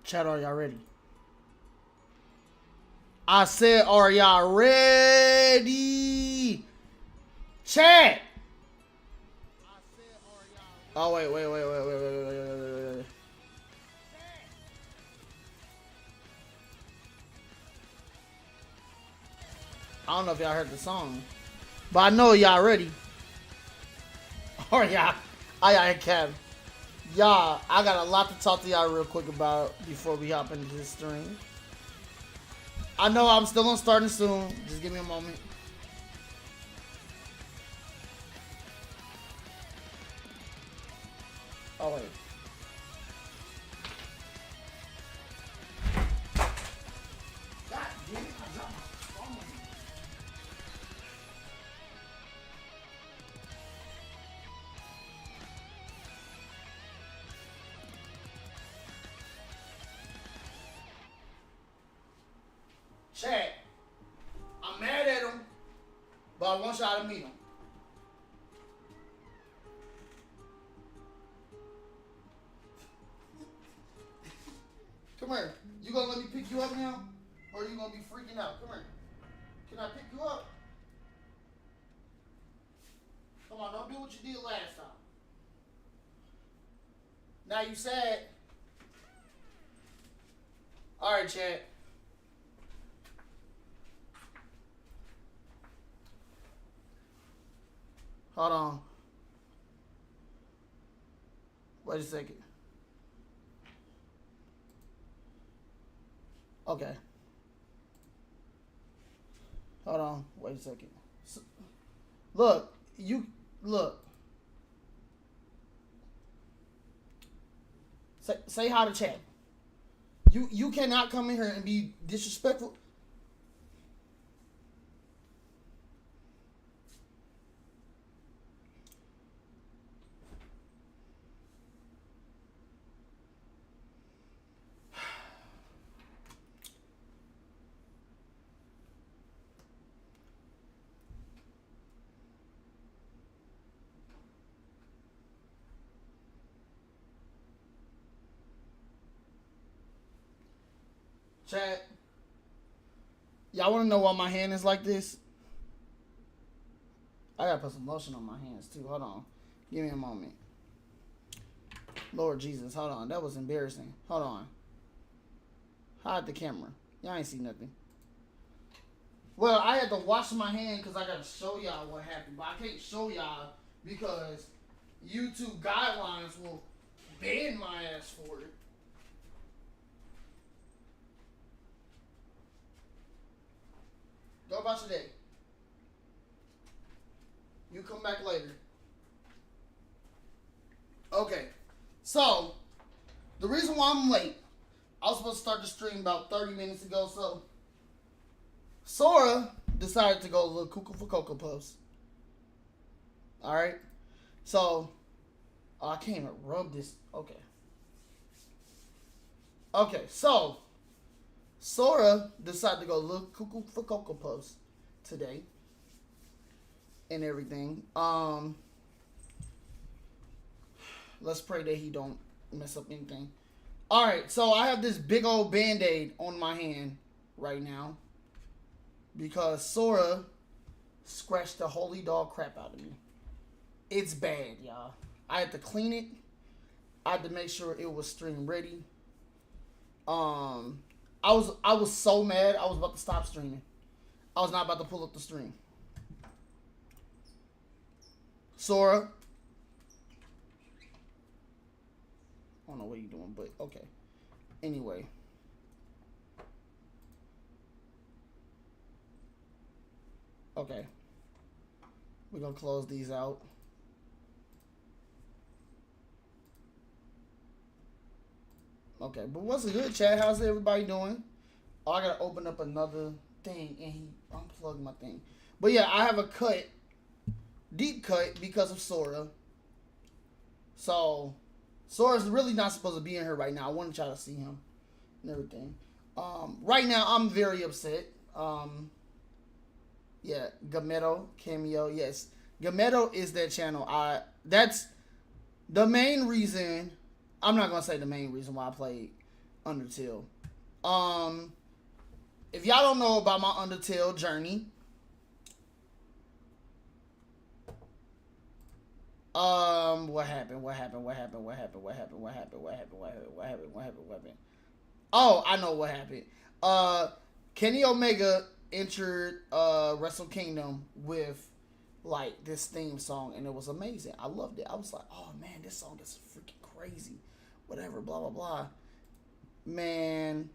Chat, are y'all ready? I said, are y'all ready? Chat. Oh, wait. I don't know if y'all heard the song, but I know y'all ready. Or y'all, I Kev. Y'all, I got a lot to talk to y'all real quick about before we hop into this stream. I know I'm still on starting soon. Just give me a moment. Oh, wait. God damn it, I dropped my phone. Chat. I'm mad at him, but I want y'all to meet him. Come here. You gonna let me pick you up now? Or are you gonna be freaking out? Come here. Can I pick you up? Come on, don't do what you did last time. Now you sad. Alright, Chad. Hold on. Wait a second. Okay. Hold on. Wait a second. Look. Look. Say hi to Chad. You cannot come in here and be disrespectful. Chad, y'all want to know why my hand is like this? I gotta put some lotion on my hands too. Hold on. Give me a moment. Lord Jesus, hold on. That was embarrassing. Hold on. Hide the camera. Y'all ain't see nothing. Well, I had to wash my hand because I gotta show y'all what happened. But I can't show y'all because YouTube guidelines will ban my ass for it. Go about your day. You come back later. Okay. So, the reason why I'm late, I was supposed to start the stream about 30 minutes ago, so Sora decided to go a little cuckoo for Cocoa Puffs. Alright? So, I can't even rub this. Okay. Okay, so Sora decided to go a little cuckoo for Cocoa Puffs today. And everything. Let's pray that he don't mess up anything. Alright, so I have this big old band-aid on my hand right now. Because Sora scratched the holy dog crap out of me. It's bad, y'all. I had to clean it. I had to make sure it was stream ready. I was so mad I was about to stop streaming. I was not about to pull up the stream. Sora. I don't know what you're doing, but okay. Anyway. Okay. We're going to close these out. Okay, but what's good, chat? How's everybody doing? Oh, I got to open up another thing, and he unplugged my thing. But yeah, I have a cut. Deep cut because of Sora. So, Sora's really not supposed to be in here right now. I want to try to see him and everything. Right now, I'm very upset. Yeah, Gameto cameo. Yes, Gameto is that channel. That's the main reason. I'm not gonna say the main reason why I played Undertale. If y'all don't know about my Undertale journey, what happened? Oh, I know what happened. Kenny Omega entered Wrestle Kingdom with like this theme song, and it was amazing. I loved it. I was like, oh man, this song is freaking crazy. Whatever, blah blah blah. Man.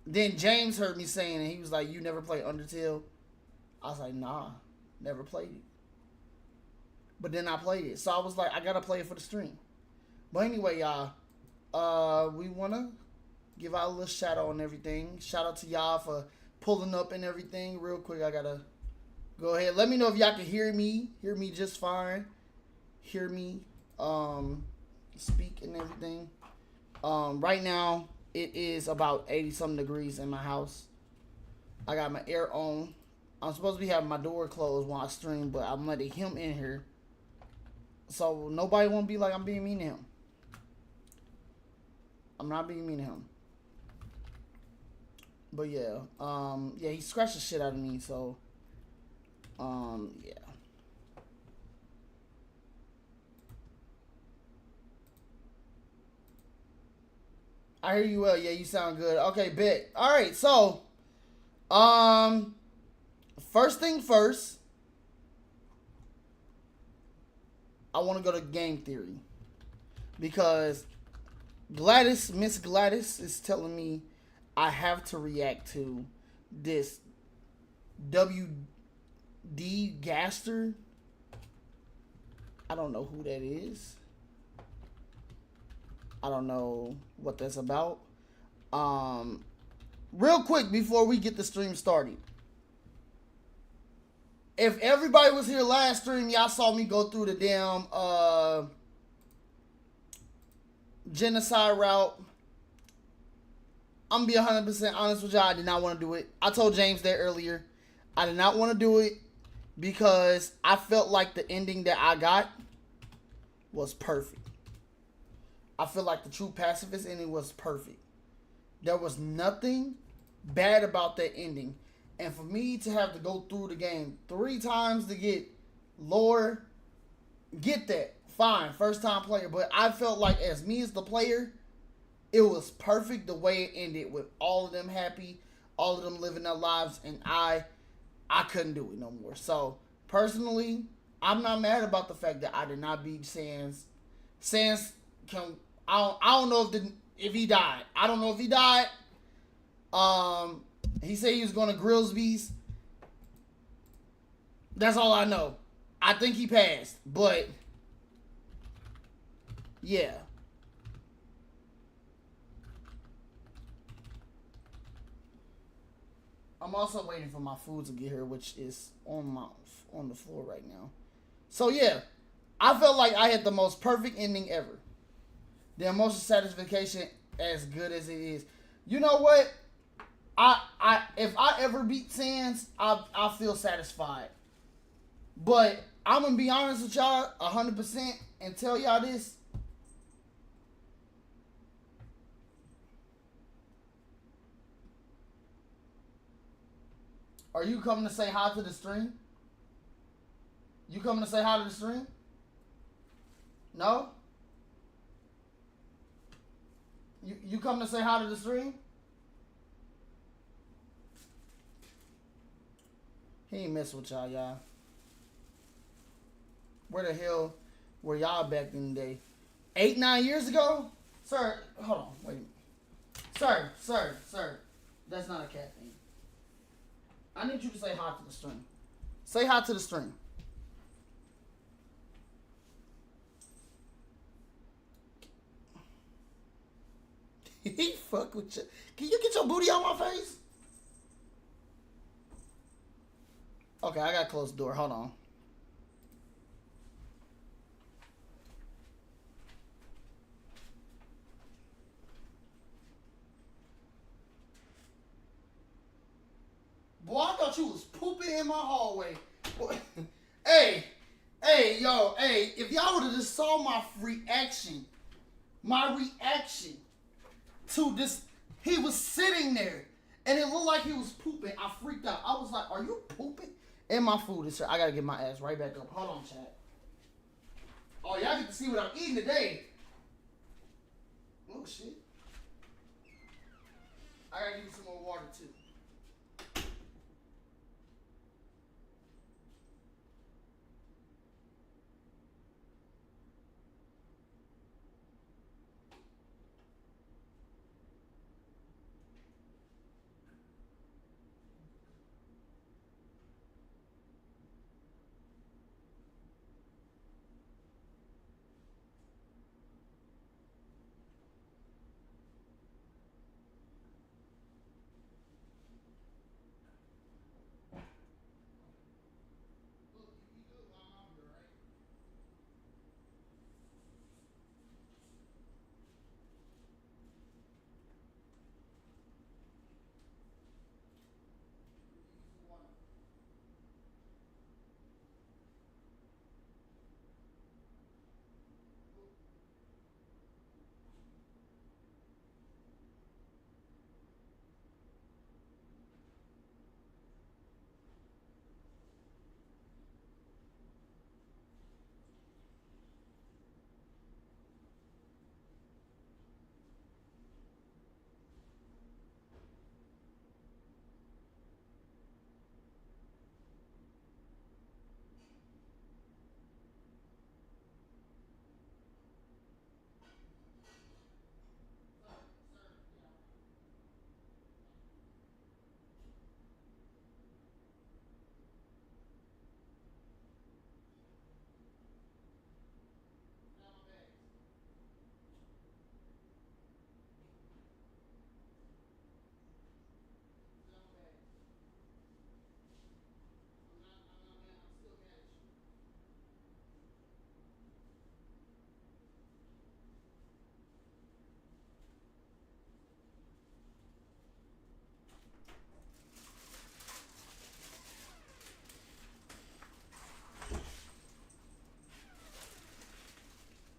Then James heard me saying it. He was like, "You never played Undertale?" I was like, "Nah, never played it." But then I played it, so I was like, "I gotta play it for the stream." But anyway, y'all, we wanna give out a little shout out and everything. Shout out to y'all for pulling up and everything. Real quick, I gotta go ahead. Let me know if y'all can hear me. Hear me just fine. Hear me speak and everything. Right now it is about 80 something degrees in my house. I got my air on. I'm supposed to be having my door closed while I stream, but I'm letting him in here. So nobody won't be like I'm being mean to him. I'm not being mean to him. But yeah, yeah, he scratched the shit out of me, so yeah. I hear you well. Yeah, you sound good. Okay, bet. All right, so first thing first, I want to go to game theory because Miss Gladys is telling me I have to react to this WD Gaster. I don't know who that is. I don't know what that's about. Real quick before we get the stream started. If everybody was here last stream, y'all saw me go through the damn genocide route. I'm gonna be 100% honest with y'all. I did not want to do it. I told James that earlier. I did not want to do it because I felt like the ending that I got was perfect. I feel like the true pacifist ending was perfect. There was nothing bad about that ending. And for me to have to go through the game 3 times to get lore, get that. Fine, first time player. But I felt like as me as the player, it was perfect the way it ended with all of them happy, all of them living their lives, and I couldn't do it no more. So personally, I'm not mad about the fact that I did not beat Sans. Sans can I don't know if he died. I don't know if he died. He said he was going to Grillsby's. That's all I know. I think he passed, but yeah. I'm also waiting for my food to get here, which is on the floor right now. So yeah, I felt like I had the most perfect ending ever. The emotional satisfaction as good as it is. You know what? If I ever beat Sans, I feel satisfied. But I'm gonna be honest with y'all 100% and tell y'all this. Are you coming to say hi to the stream? You coming to say hi to the stream? No? You coming to say hi to the stream? He ain't messing with y'all. Where the hell were y'all back in the day? 8, 9 years ago? Sir, hold on, wait. Sir. That's not a cat thing. I need you to say hi to the stream. Say hi to the stream. He fuck with you. Can you get your booty on my face? Okay, I gotta close the door. Hold on. Boy, I thought you was pooping in my hallway. Hey, if y'all would have just saw my reaction. to this. He was sitting there, and it looked like he was pooping. I freaked out. I was like, "Are you pooping?" And my food is. I gotta get my ass right back up. Hold on, chat. Oh, y'all get to see what I'm eating today. Oh shit! I gotta give you some more water too. Look, you eat good while I'm here, right? Some water.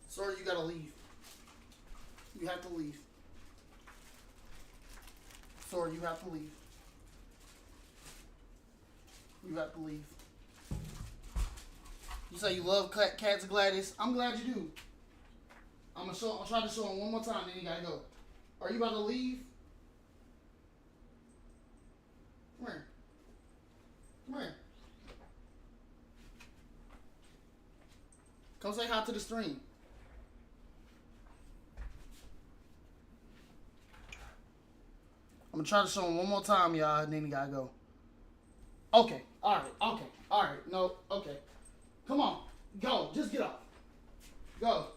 Sorry, you gotta leave. You have to leave. Sorry, you have to leave. You have to leave. You say you love cats, Gladys. I'm glad you do. I'm gonna try to show him one more time, then you gotta go. Are you about to leave? Come here. Come here. Come say hi to the stream. I'm gonna try to show him one more time, y'all, and then you gotta go. Okay. Alright. Okay. Alright. No. Okay. Come on. Go. Just get off. Go.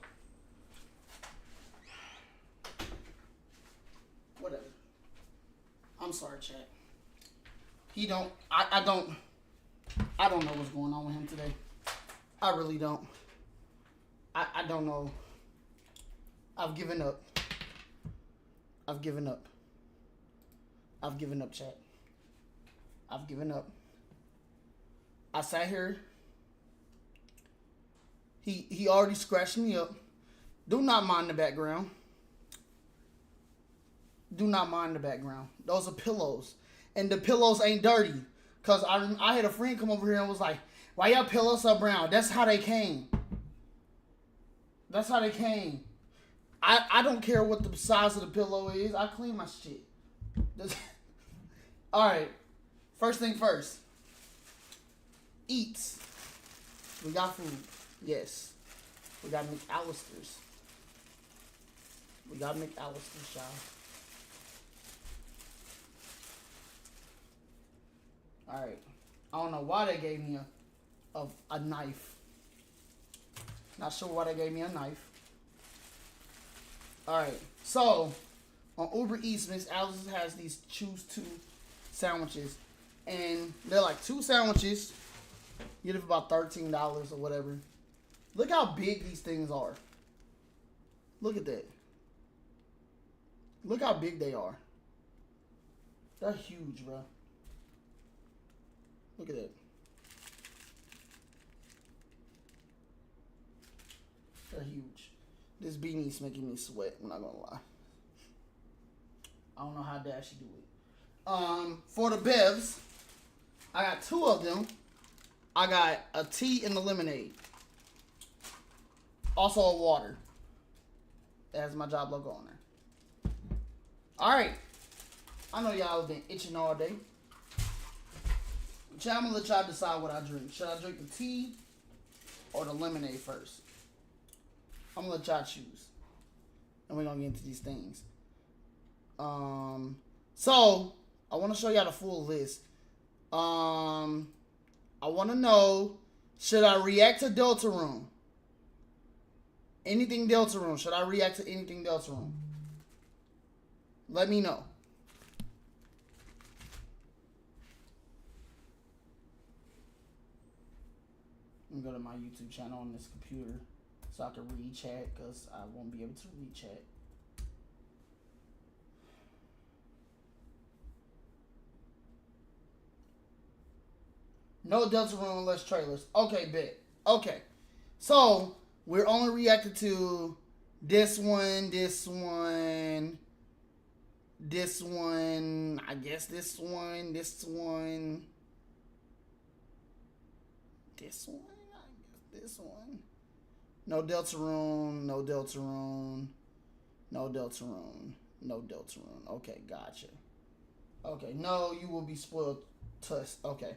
Whatever. I'm sorry, chat. He don't. I don't. I don't know what's going on with him today. I really don't. I don't know. I've given up. I've given up. I've given up, chat. I've given up. I sat here. He already scratched me up. Do not mind the background. Do not mind the background. Those are pillows. And the pillows ain't dirty. Because I had a friend come over here and was like, why y'all pillows so brown? That's how they came. That's how they came. I don't care what the size of the pillow is. I clean my shit. Alright. First thing first. Eats. We got food. Yes. We got McAllister's. We got McAllister's, y'all. Alright. I don't know why they gave me a knife. Not sure why they gave me a knife. Alright. So, on Uber Eats, McAllister's has these choose two sandwiches. And they're like 2 sandwiches. You get it for about $13 or whatever. Look how big these things are. Look at that. Look how big they are. They're huge, bro. Look at that. They're huge. This beanie's making me sweat, I'm not gonna lie. I don't know how Dash do it. For the bevs, I got 2 of them. I got a tea and a lemonade. Also a water. It has my job logo on there. Alright. I know y'all have been itching all day. I'm gonna let y'all decide what I drink. Should I drink the tea or the lemonade first? I'm gonna let y'all choose. And we're gonna get into these things. So I wanna show y'all the full list. I wanna know, should I react to Deltarune? Anything Deltarune. Should I react to anything Deltarune? Let me know. I'm gonna go to my YouTube channel on this computer so I can read chat, because I won't be able to read chat. No Deltarune unless trailers. Okay, bet. Okay. So, we're only reacting to this one, this one, this one, I guess this one, this one, this one, I guess this one. No Deltarune, no Deltarune, no Deltarune, no Deltarune. Okay, gotcha. Okay, no, you will be spoiled. Tuss. Okay.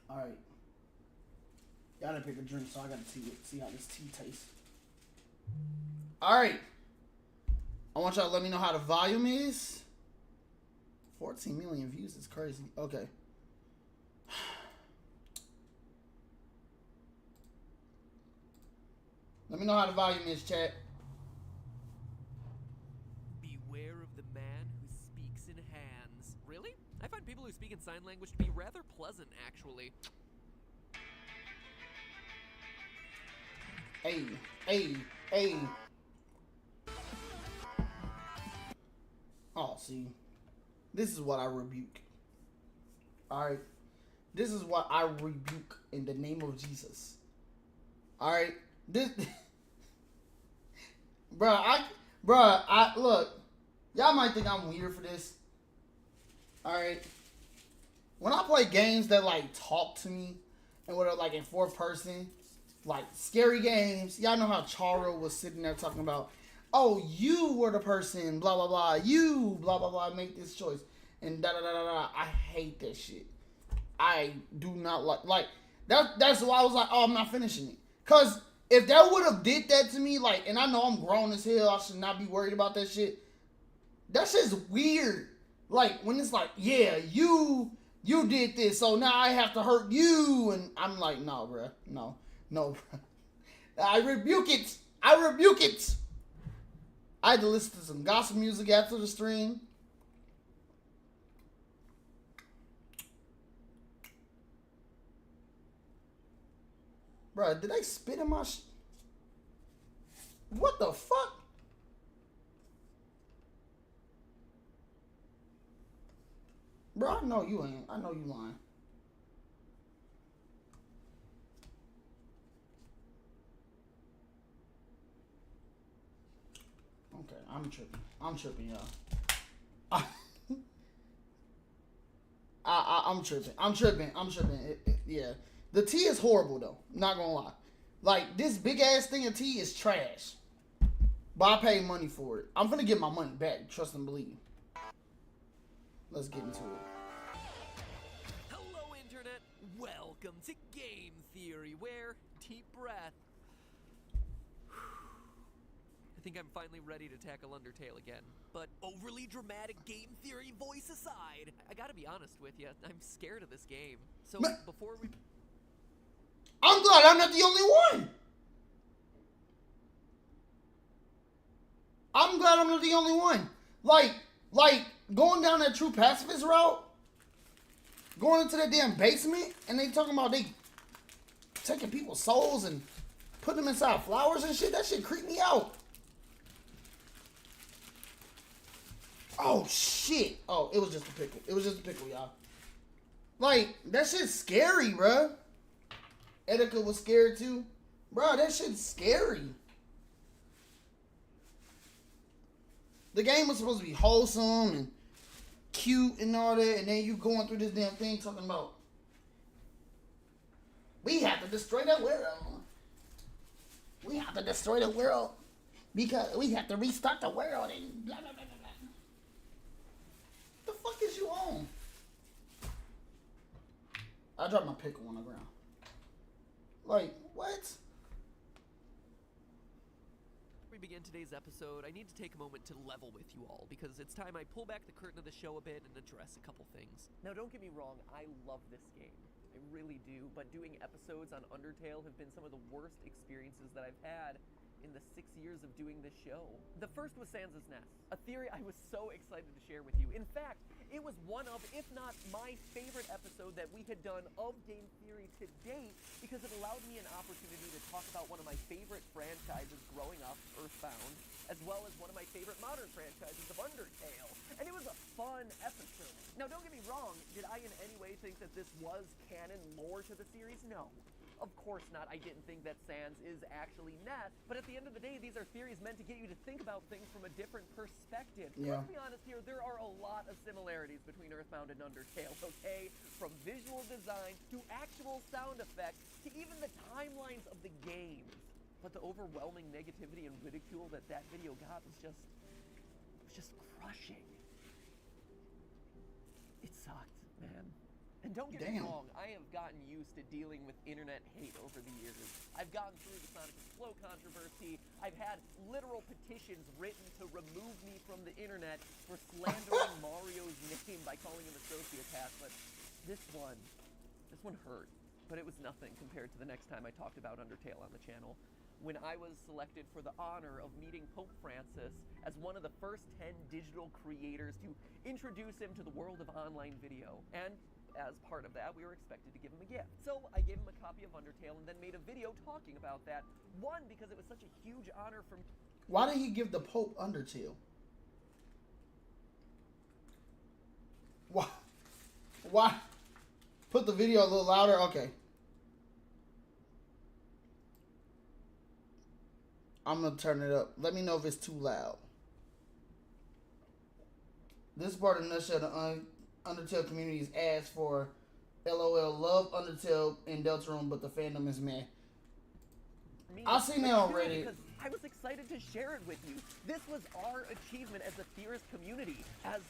Alright. Gotta pick a drink, so I gotta see how this tea tastes. Alright. I want y'all to let me know how the volume is. 14 million views is crazy. Okay. Let me know how the volume is, chat. Beware of the man who speaks in hands. Really? I find people who speak in sign language to be rather pleasant, actually. Hey, hey, hey. Oh, see. This is what I rebuke. Alright? This is what I rebuke in the name of Jesus. Alright? This... Bruh, look. Y'all might think I'm weird for this. Alright? When I play games that, like, talk to me, and what are, like, in 4th person, like, scary games, y'all know how Charo was sitting there talking about, oh, you were the person, blah, blah, blah, you, blah, blah, blah, make this choice, and da-da-da-da-da. I hate that shit. I do not like, that's why I was like, oh, I'm not finishing it. Because if that would have did that to me, like, and I know I'm grown as hell, I should not be worried about that shit. That shit's weird. Like, when it's like, yeah, you did this, so now I have to hurt you, and I'm like, no, bruh, no, bruh. I rebuke it. I had to listen to some gospel music after the stream. Bruh, did I spit in my What the fuck? Bro, I know you ain't. I know you lying. Okay, I'm tripping, y'all. I'm tripping. Yeah. The tea is horrible, though. Not gonna lie. Like, this big-ass thing of tea is trash. But I paid money for it. I'm gonna get my money back. Trust and believe. Let's get into it. Hello, Internet. Welcome to Game Theory, where, deep breath, I think I'm finally ready to tackle Undertale again. But overly dramatic game theory voice aside, I gotta be honest with you, I'm scared of this game. So before we... I'm glad I'm not the only one! I'm glad I'm not the only one. Like, going down that true pacifist route, going into that damn basement, and they talking about they taking people's souls and putting them inside flowers and shit, that shit creeped me out. Oh, shit. Oh, it was just a pickle. It was just a pickle, y'all. Like, that shit's scary, bruh. Etika was scared, too. Bruh, that shit's scary. The game was supposed to be wholesome and cute and all that, and then you going through this damn thing talking about we have to destroy the world. We have to destroy the world because we have to restart the world and blah blah blah blah blah. The fuck is you on? I dropped my pickle on the ground. Like, what? Before we begin today's episode, I need to take a moment to level with you all, because it's time I pull back the curtain of the show a bit and address a couple things. Now, don't get me wrong, I love this game. I really do, but doing episodes on Undertale have been some of the worst experiences that I've had in the 6 years of doing this show. The first was Sans' Nest, a theory I was so excited to share with you. In fact, it was one of, if not my favorite episode that we had done of Game Theory to date, because it allowed me an opportunity to talk about one of my favorite franchises growing up, Earthbound, as well as one of my favorite modern franchises of Undertale. And it was a fun episode. Now, don't get me wrong, did I in any way think that this was canon lore to the series? No. Of course not. I didn't think that Sans is actually Ness, but at the end of the day, these are theories meant to get you to think about things from a different perspective. Yeah. Let's be honest here, there are a lot of similarities between Earthbound and Undertale, okay? From visual design to actual sound effects to even the timelines of the games. But the overwhelming negativity and ridicule that video got was just crushing. It sucked, man. And don't get me wrong, I have gotten used to dealing with internet hate over the years. I've gotten through the Sonic and Flow controversy. I've had literal petitions written to remove me from the internet for slandering Mario's name by calling him a sociopath, but this one hurt. But it was nothing compared to the next time I talked about Undertale on the channel, when I was selected for the honor of meeting Pope Francis as one of the first 10 digital creators to introduce him to the world of online video. And as part of that, we were expected to give him a gift. So I gave him a copy of Undertale and then made a video talking about that. One, because it was such a huge honor for me. Why did he give the Pope Undertale? Why? Why? Put the video a little louder. Okay. I'm gonna turn it up. Let me know if it's too loud. This part of the nutshell, the Undertale community is asked for LOL, love Undertale in Deltarune, but the fandom is meh. I've seen that already. Because I was excited to share it with you. This was our achievement as a theorist community, as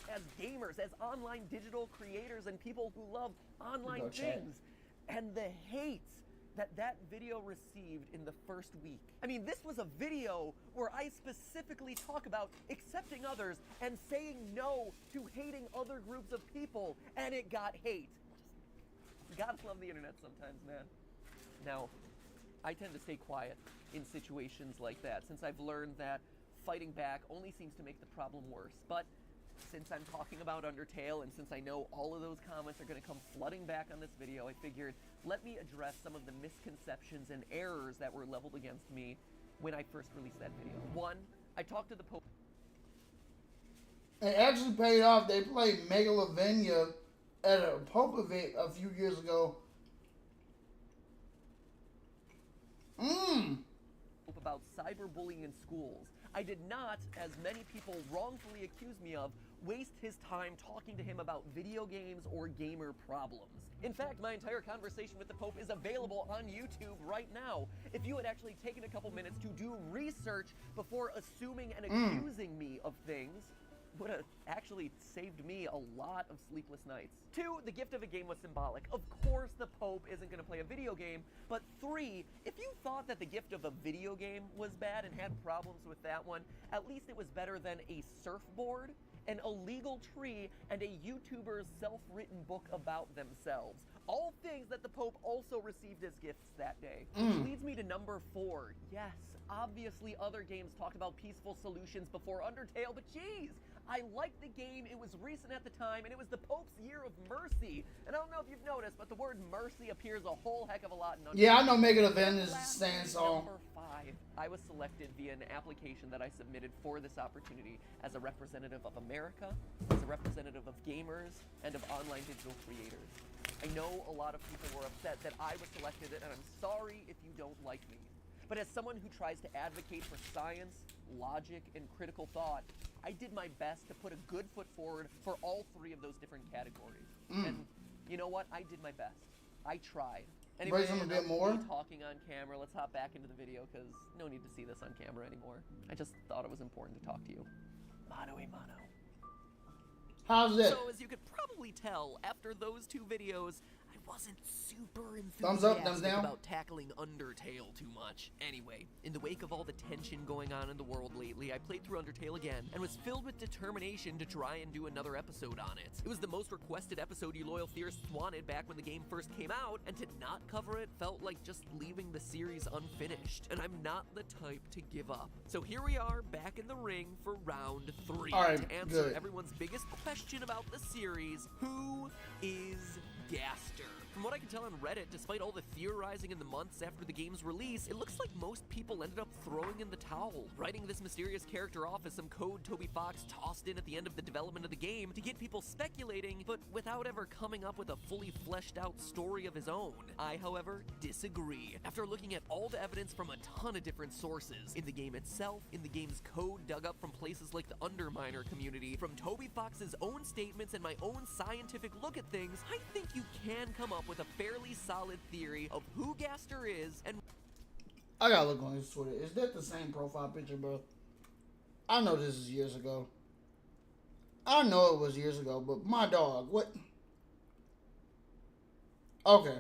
gamers, as online digital creators, and people who love online things. And the hate that video received in the first week. I mean, this was a video where I specifically talk about accepting others and saying no to hating other groups of people, and it got hate. You gotta love the internet sometimes, man. Now, I tend to stay quiet in situations like that, since I've learned that fighting back only seems to make the problem worse. But since I'm talking about Undertale, and since I know all of those comments are going to come flooding back on this video, I figured, let me address some of the misconceptions and errors that were leveled against me when I first released that video. One, I talked to the Pope. It actually paid off. They played Megalovania at a Pope event a few years ago. About cyberbullying in schools. I did not, as many people wrongfully accuse me of, waste his time talking to him about video games or gamer problems. In fact, my entire conversation with the Pope is available on YouTube right now. If you had actually taken a couple minutes to do research before assuming and accusing me of things, would have actually saved me a lot of sleepless nights. 2, the gift of a game was symbolic. Of course the Pope isn't going to play a video game, but 3, if you thought that the gift of a video game was bad and had problems with that one, at least it was better than a surfboard, an illegal tree, and a YouTuber's self-written book about themselves. All things that the Pope also received as gifts that day. Which leads me to number 4. Yes, obviously other games talked about peaceful solutions before Undertale, but geez, I liked the game, it was recent at the time, and it was the Pope's Year of Mercy. And I don't know if you've noticed, but the word mercy appears a whole heck of a lot in Undertale. Yeah, I know Megalovania is stand song. Number 5, I was selected via an application that I submitted for this opportunity as a representative of America, as a representative of gamers, and of online digital creators. I know a lot of people were upset that I was selected, and I'm sorry if you don't like me. But as someone who tries to advocate for science, logic, and critical thought, I did my best to put a good foot forward for all three of those different categories. And you know what? I did my best. I tried. Anyway, Raise them a bit enough more. me talking on camera. Let's hop back into the video because no need to see this on camera anymore. I just thought it was important to talk to you. Mano a mano. How's that? So as you could probably tell, after those two videos, I wasn't super Thumbs up, enthusiastic thumbs down. about tackling Undertale too much. Anyway, in the wake of all the tension going on in the world lately, I played through Undertale again and was filled with determination to try and do another episode on it. It was the most requested episode you loyal theorists wanted back when the game first came out, and to not cover it felt like just leaving the series unfinished. And I'm not the type to give up. So here we are, back in the ring for round 3. All right, to answer good. everyone's biggest question about the series, who is Gaster? From what I can tell on Reddit, despite all the theorizing in the months after the game's release, it looks like most people ended up throwing in the towel, writing this mysterious character off as some code Toby Fox tossed in at the end of the development of the game to get people speculating, but without ever coming up with a fully fleshed out story of his own. I, however, disagree. After looking at all the evidence from a ton of different sources, in the game itself, in the game's code dug up from places like the Underminer community, from Toby Fox's own statements and my own scientific look at things, I think you can come up with a fairly solid theory of who Gaster is and I gotta look on his Twitter. Is that the same profile picture, bro? I know this is years ago. I know it was years ago, but my dog, what? Okay.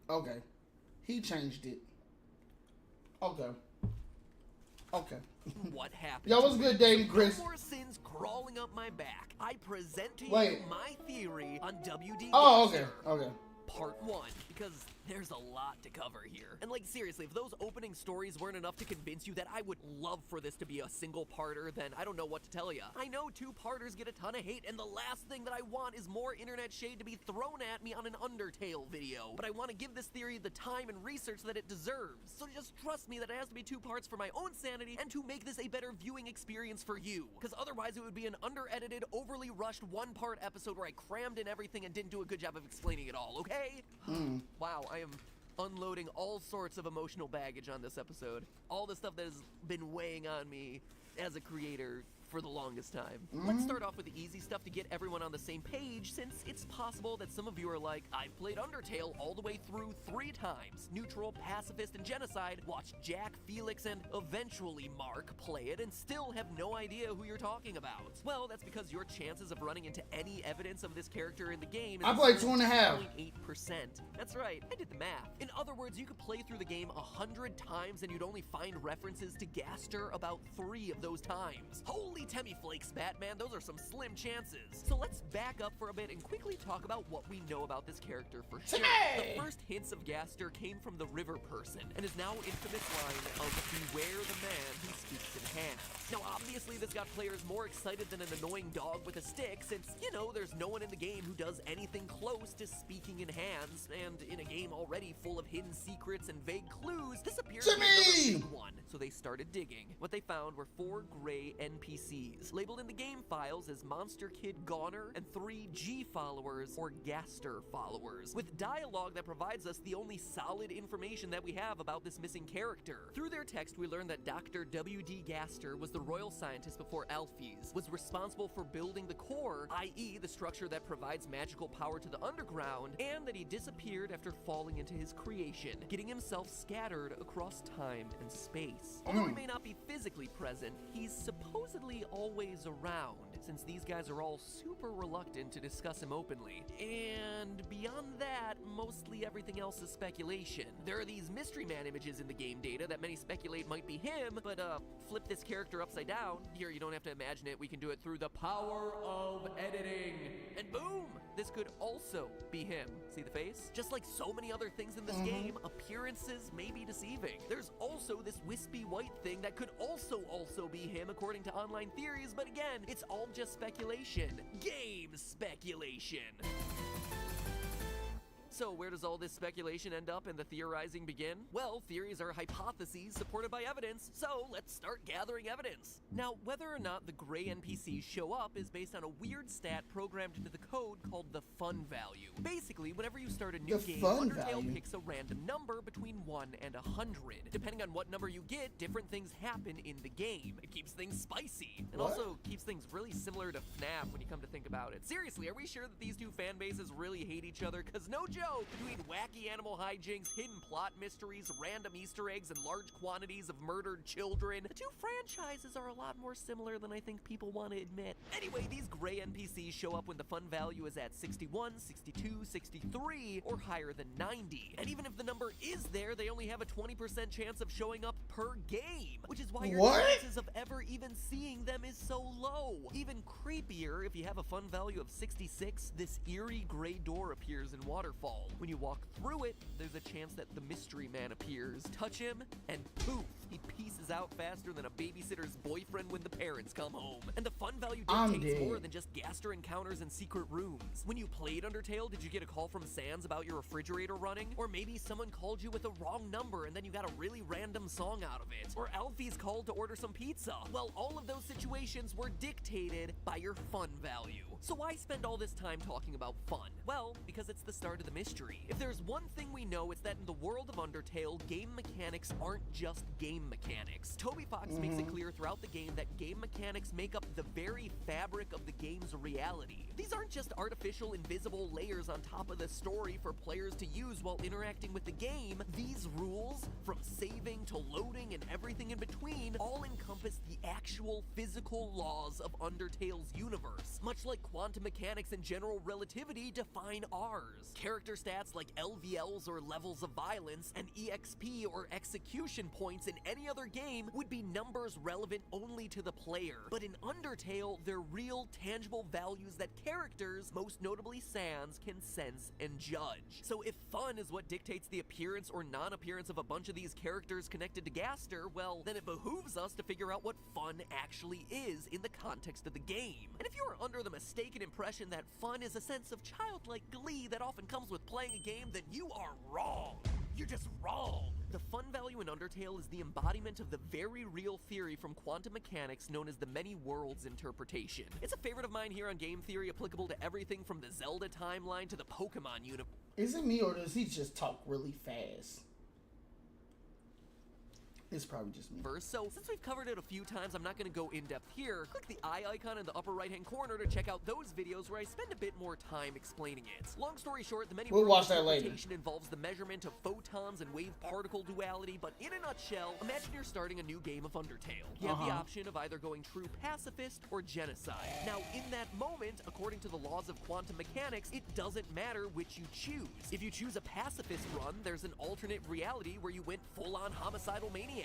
Okay. He changed it. Okay. Okay. what happened. Yo, what's to good, me. Dating So Chris? No more sins crawling up my back. I present to Wait. you my theory on WD. Oh, okay. Gaster. Okay. Part 1, because there's a lot to cover here. And like seriously, if those opening stories weren't enough to convince you that I would love for this to be a single parter, then I don't know what to tell you. I know 2-parters get a ton of hate, and the last thing that I want is more internet shade to be thrown at me on an Undertale video. But I want to give this theory the time and research that it deserves. So just trust me that it has to be 2 parts for my own sanity and to make this a better viewing experience for you. Because otherwise it would be an under-edited, overly rushed 1-part episode where I crammed in everything and didn't do a good job of explaining it all, okay? Wow, I am unloading all sorts of emotional baggage on this episode. All the stuff that has been weighing on me as a creator for the longest time. Let's start off with the easy stuff to get everyone on the same page, since it's possible that some of you are like, I've played Undertale all the way through 3 times. Neutral, Pacifist, and Genocide, watched Jack, Felix, and eventually Mark play it and still have no idea who you're talking about. Well, that's because your chances of running into any evidence of this character in the game is I played 2.5. 0.8%. That's right, I did the math. In other words, you could play through the game 100 times and you'd only find references to Gaster about 3 of those times. Holy Temmy Flakes, Batman, those are some slim chances. So let's back up for a bit and quickly talk about what we know about this character for sure. Hey! The first hints of Gaster came from the River Person and is now infamous line of beware the man who speaks in hands. Now obviously this got players more excited than an annoying dog with a stick, since, you know, there's no one in the game who does anything close to speaking in hands, and in a game already full of hidden secrets and vague clues, this appears to be Jimmy! another big one. So they started digging. What they found were 4 gray NPCs, labeled in the game files as Monster Kid Goner and 3 G followers or Gaster followers, with dialogue that provides us the only solid information that we have about this missing character. Through their text, we learned that Dr. W.D. Gaster was the royal scientist before Alphys, was responsible for building the core, i.e. the structure that provides magical power to the underground, and that he disappeared after falling into his creation, getting himself scattered across time and space. Although he may not be physically present, he's supposedly always around, since these guys are all super reluctant to discuss him openly. And beyond that, mostly everything else is speculation. There are these Mystery Man images in the game data that many speculate might be him, but flip this character upside down. Here, you don't have to imagine it, we can do it through the power of editing. And boom! This could also be him. See the face? Just like so many other things in this game, appearances may be deceiving. There's also this wispy white thing that could also be him according to online theories, but again, it's all just speculation. Game speculation. So where does all this speculation end up and the theorizing begin? Well, theories are hypotheses supported by evidence, so let's start gathering evidence. Now, whether or not the gray NPCs show up is based on a weird stat programmed into the code called the fun value. Basically, whenever you start a new The game, fun Undertale value. picks a random number between 1 and 100. Depending on what number you get, different things happen in the game. It keeps things spicy, and What? also keeps things really similar to FNAF when you come to think about it. Seriously, are we sure that these two fan bases really hate each other? Cause no joke, between wacky animal hijinks, hidden plot mysteries, random Easter eggs, and large quantities of murdered children, the two franchises are a lot more similar than I think people want to admit. Anyway, these gray NPCs show up when the fun value is at 61, 62, 63, or higher than 90. And even if the number is there, they only have a 20% chance of showing up per game, which is why your What? chances of ever even seeing them is so low. Even creepier, if you have a fun value of 66, this eerie gray door appears in Waterfall. When you walk through it, there's a chance that the mystery man appears. Touch him, and poof, he pieces out faster than a babysitter's boyfriend when the parents come home. And the fun value I'm dictates dead. more than just Gaster encounters in secret rooms. When you played Undertale, did you get a call from Sans about your refrigerator running? Or maybe someone called you with a wrong number and then you got a really random song out of it? Or Alfie's called to order some pizza? Well, all of those situations were dictated by your fun value. So why spend all this time talking about fun? Well, because it's the start of the mystery. If there's one thing we know, it's that in the world of Undertale, game mechanics aren't just game mechanics. Toby Fox makes it clear throughout the game that game mechanics make up the very fabric of the game's reality. These aren't just artificial, invisible layers on top of the story for players to use while interacting with the game. These rules, from saving to loading and everything in between, all encompass the actual physical laws of Undertale's universe, much like quantum mechanics and general relativity define ours. Character stats like LVLs or levels of violence, and EXP or execution points in any other game would be numbers relevant only to the player. But in Undertale, they're real, tangible values that characters, most notably Sans, can sense and judge. So if fun is what dictates the appearance or non-appearance of a bunch of these characters connected to Gaster, well, then it behooves us to figure out what fun actually is in the context of the game. And if you are under the mistaken impression that fun is a sense of childlike glee that often comes with playing a game, then you are wrong. You're just wrong. The fun value in Undertale is the embodiment of the very real theory from quantum mechanics known as the many worlds interpretation. It's a favorite of mine here on Game Theory, applicable to everything from the Zelda timeline to the Pokemon universe. Is it me or does he just talk really fast? It's probably just me. So, since we've covered it a few times, I'm not going to go in depth here. Click the eye icon in the upper right hand corner to check out those videos where I spend a bit more time explaining it. Long story short, the many We'll worlds watch that later. interpretation involves the measurement of photons and wave particle duality, but in a nutshell, imagine you're starting a new game of Undertale. You have the option of either going true pacifist or genocide. Now, in that moment, according to the laws of quantum mechanics, it doesn't matter which you choose. If you choose a pacifist run, there's an alternate reality where you went full-on homicidal maniac.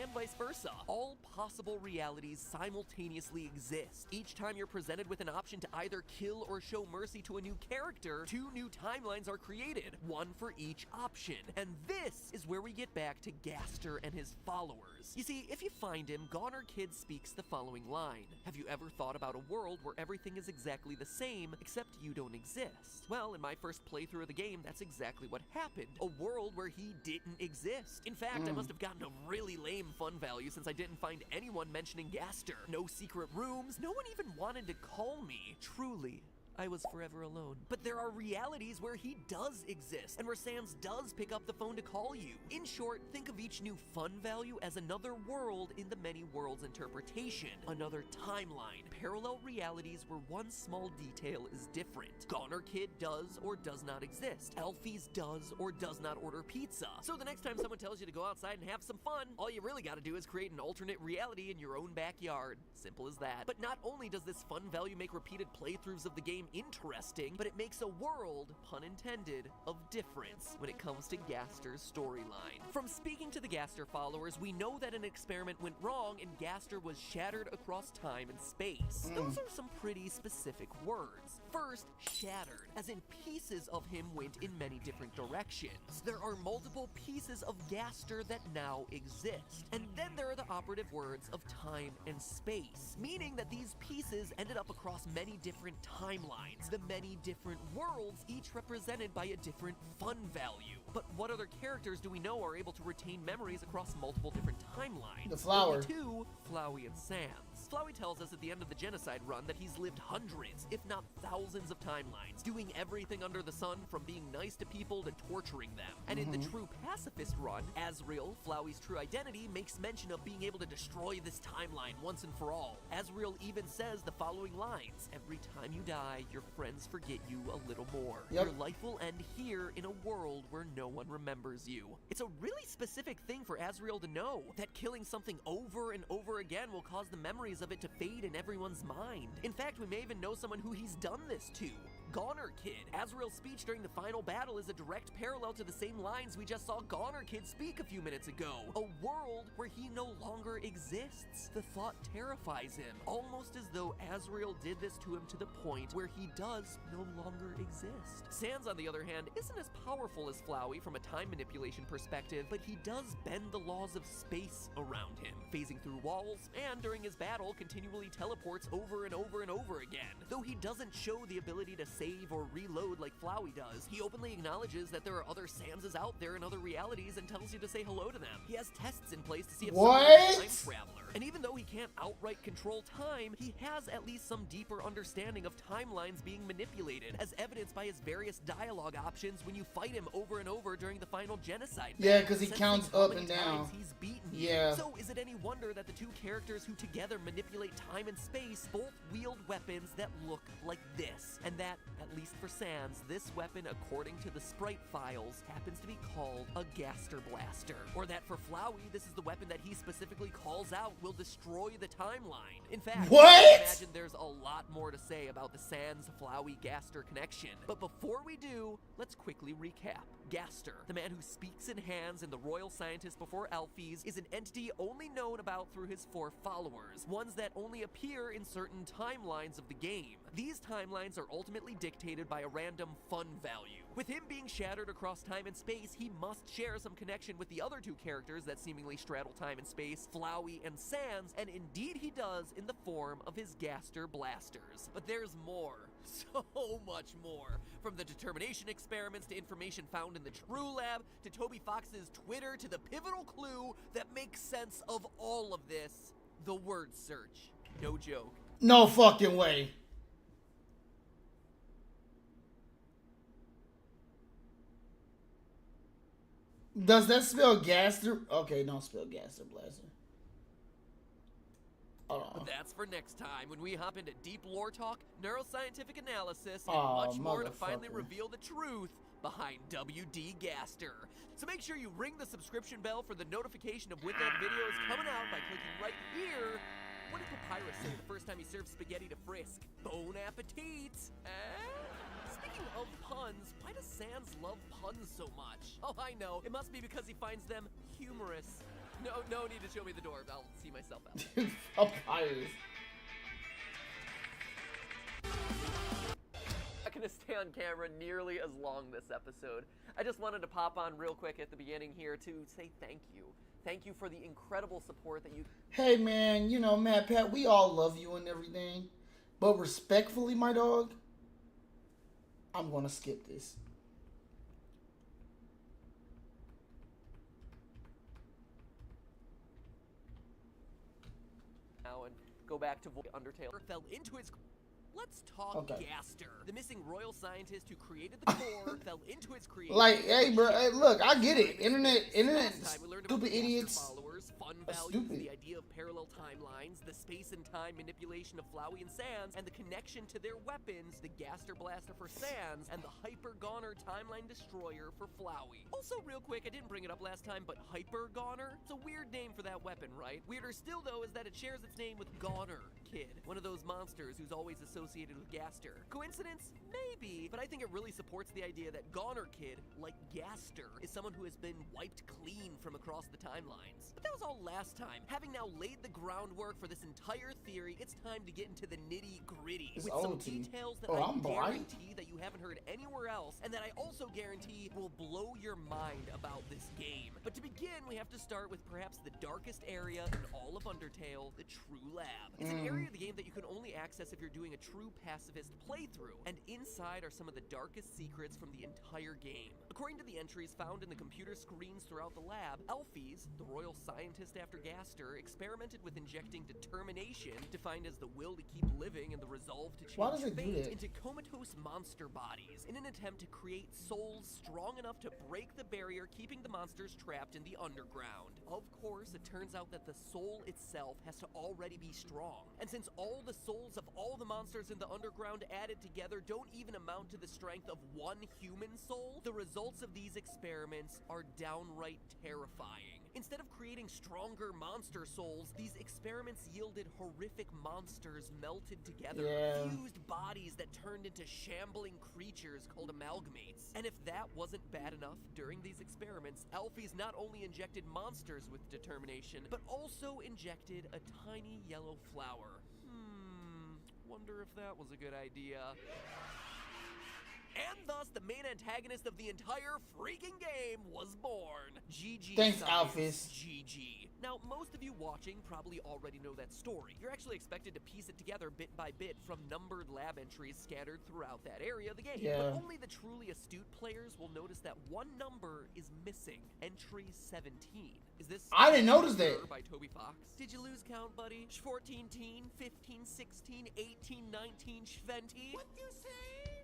And vice versa. All possible realities simultaneously exist. Each time you're presented with an option to either kill or show mercy to a new character, two new timelines are created, one for each option. And this is where we get back to Gaster and his followers. You see, if you find him, Goner Kid speaks the following line. Have you ever thought about a world where everything is exactly the same, except you don't exist? Well, in my first playthrough of the game, that's exactly what happened. A world where he didn't exist. In fact, I must have gotten a really lame fun value since I didn't find anyone mentioning Gaster. No secret rooms, no one even wanted to call me. Truly, I was forever alone. But there are realities where he does exist, and where Sans does pick up the phone to call you. In short, think of each new fun value as another world in the many worlds interpretation, another timeline, parallel realities where one small detail is different. Goner Kid does or does not exist. Alfie's does or does not order pizza. So the next time someone tells you to go outside and have some fun, all you really gotta do is create an alternate reality in your own backyard. Simple as that. But not only does this fun value make repeated playthroughs of the game interesting, but it makes a world, pun intended, of difference when it comes to Gaster's storyline. From speaking to the Gaster followers, we know that an experiment went wrong and Gaster was shattered across time and space. Those are some pretty specific words. First, shattered, as in pieces of him went in many different directions. There are multiple pieces of Gaster that now exist. And then there are the operative words of time and space, meaning that these pieces ended up across many different timelines, the many different worlds, each represented by a different fun value. But what other characters do we know are able to retain memories across multiple different timelines? The Flower. Only two, Flowey and Sans. Flowey tells us at the end of the Genocide run that he's lived hundreds, if not thousands of timelines, doing everything under the sun from being nice to people to torturing them. And in the True Pacifist run, Azrael, Flowey's true identity, makes mention of being able to destroy this timeline once and for all. Azrael even says the following lines: "Every time you die, your friends forget you a little more. Yep. Your life will end here in a world where no one remembers you." It's a really specific thing for Azrael to know, that killing something over and over again will cause the memories of it to fade in everyone's mind. In fact, we may even know someone who he's done this to. Goner Kid. Azrael's speech during the final battle is a direct parallel to the same lines we just saw Goner Kid speak a few minutes ago. A world where he no longer exists. The thought terrifies him, almost as though Azrael did this to him to the point where he does no longer exist. Sans, on the other hand, isn't as powerful as Flowey from a time manipulation perspective, but he does bend the laws of space around him, phasing through walls, and during his battle continually teleports over and over and over again. Though he doesn't show the ability to save or reload like Flowey does, he openly acknowledges that there are other Sanses out there in other realities and tells you to say hello to them. He has tests in place to see if someone is a time traveler. And even though he can't outright control time, he has at least some deeper understanding of timelines being manipulated, as evidenced by his various dialogue options when you fight him over and over during the final Genocide. Yeah, because he Sensing counts how up many and down. times he's beaten you. Yeah. So is it any wonder that the two characters who together manipulate time and space both wield weapons that look like this? And that, at least for Sans, this weapon, according to the sprite files, happens to be called a Gaster Blaster. Or that for Flowey, this is the weapon that he specifically calls out will destroy the timeline. In fact, What? I imagine there's a lot more to say about the Sans-Flowey-Gaster connection. But before we do, let's quickly recap. Gaster, the man who speaks in hands and the royal scientist before Alphys, is an entity only known about through his 4 followers, ones that only appear in certain timelines of the game. These timelines are ultimately dictated by a random fun value. With him being shattered across time and space, he must share some connection with the other two characters that seemingly straddle time and space, Flowey and Sans, and indeed he does in the form of his Gaster Blasters. But there's more. So much more. From the determination experiments to information found in the True Lab, to Toby Fox's Twitter, to the pivotal clue that makes sense of all of this, the word search. No joke. No fucking way. Does that spell Gaster? Okay, don't spell Gaster Blaster. But that's for next time, when we hop into deep lore talk, neuroscientific analysis, and Aw, much more to finally motherfucker. reveal the truth behind WD Gaster. So make sure you ring the subscription bell for the notification of when that video is coming out by clicking right here. What did Papyrus say the first time he served spaghetti to Frisk? Bon appetit! Speaking of puns, why does Sans love puns so much? Oh, I know. It must be because he finds them humorous. No need to show me the door. I'll see myself out. Papyrus. Not gonna stay on camera nearly as long this episode. I just wanted to pop on real quick at the beginning here to say thank you. Thank you for the incredible support that you... Hey man, you know, Matt Pat, we all love you and everything. But respectfully, my dog, I'm gonna skip this. now and go back to Undertale. Fell into its... Let's talk Gaster. The missing royal scientist who created the core fell into its creation. Like, hey, bro, hey, look, I get it. Internet, stupid idiots. Followers, fun values, the idea of parallel timelines, the space and time manipulation of Flowey and Sans, and the connection to their weapons, the Gaster Blaster for Sans, and the Hyper Goner Timeline Destroyer for Flowey. Also, real quick, I didn't bring it up last time, but Hyper Goner? It's a weird name for that weapon, right? Weirder still, though, is that it shares its name with Goner Kid, one of those monsters who's always associated with Gaster. Coincidence? Maybe, but I think it really supports the idea that Goner Kid, like Gaster, is someone who has been wiped clean from across the timelines. But that was all last last time. Having now laid the groundwork for this entire theory, it's time to get into the nitty-gritty It's with some OT. details that Oh, I I'm blind. guarantee that you haven't heard anywhere else, and that I also guarantee will blow your mind about this game. But to begin, we have to start with perhaps the darkest area in all of Undertale, the True Lab. It's an area of the game that you can only access if you're doing a true pacifist playthrough, and inside are some of the darkest secrets from the entire game. According to the entries found in the computer screens throughout the lab, Alphys, the royal scientist after Gaster, experimented with injecting determination, defined as the will to keep living and the resolve to Why does change it do fate, that? into comatose monster bodies in an attempt to create souls strong enough to break the barrier keeping the monsters trapped in the underground. Of course, it turns out that the soul itself has to already be strong. And since all the souls of all the monsters in the underground added together don't even amount to the strength of one human soul, the results of these experiments are downright terrifying. Instead of creating stronger monster souls, these experiments yielded horrific monsters melted together, Yeah. fused bodies that turned into shambling creatures called amalgamates. And if that wasn't bad enough, during these experiments, Alphys not only injected monsters with determination, but also injected a tiny yellow flower. Wonder if that was a good idea. And thus, the main antagonist of the entire freaking game was born. GG. Thanks, science. Alphys. GG. Now, most of you watching probably already know that story. You're actually expected to piece it together bit by bit from numbered lab entries scattered throughout that area of the game. Yeah. But only the truly astute players will notice that one number is missing. Entry 17. Is this I didn't notice that. by Toby Fox? Did you lose count, buddy? 14 teen, 15, 16, 18, 19, 20? What do you say?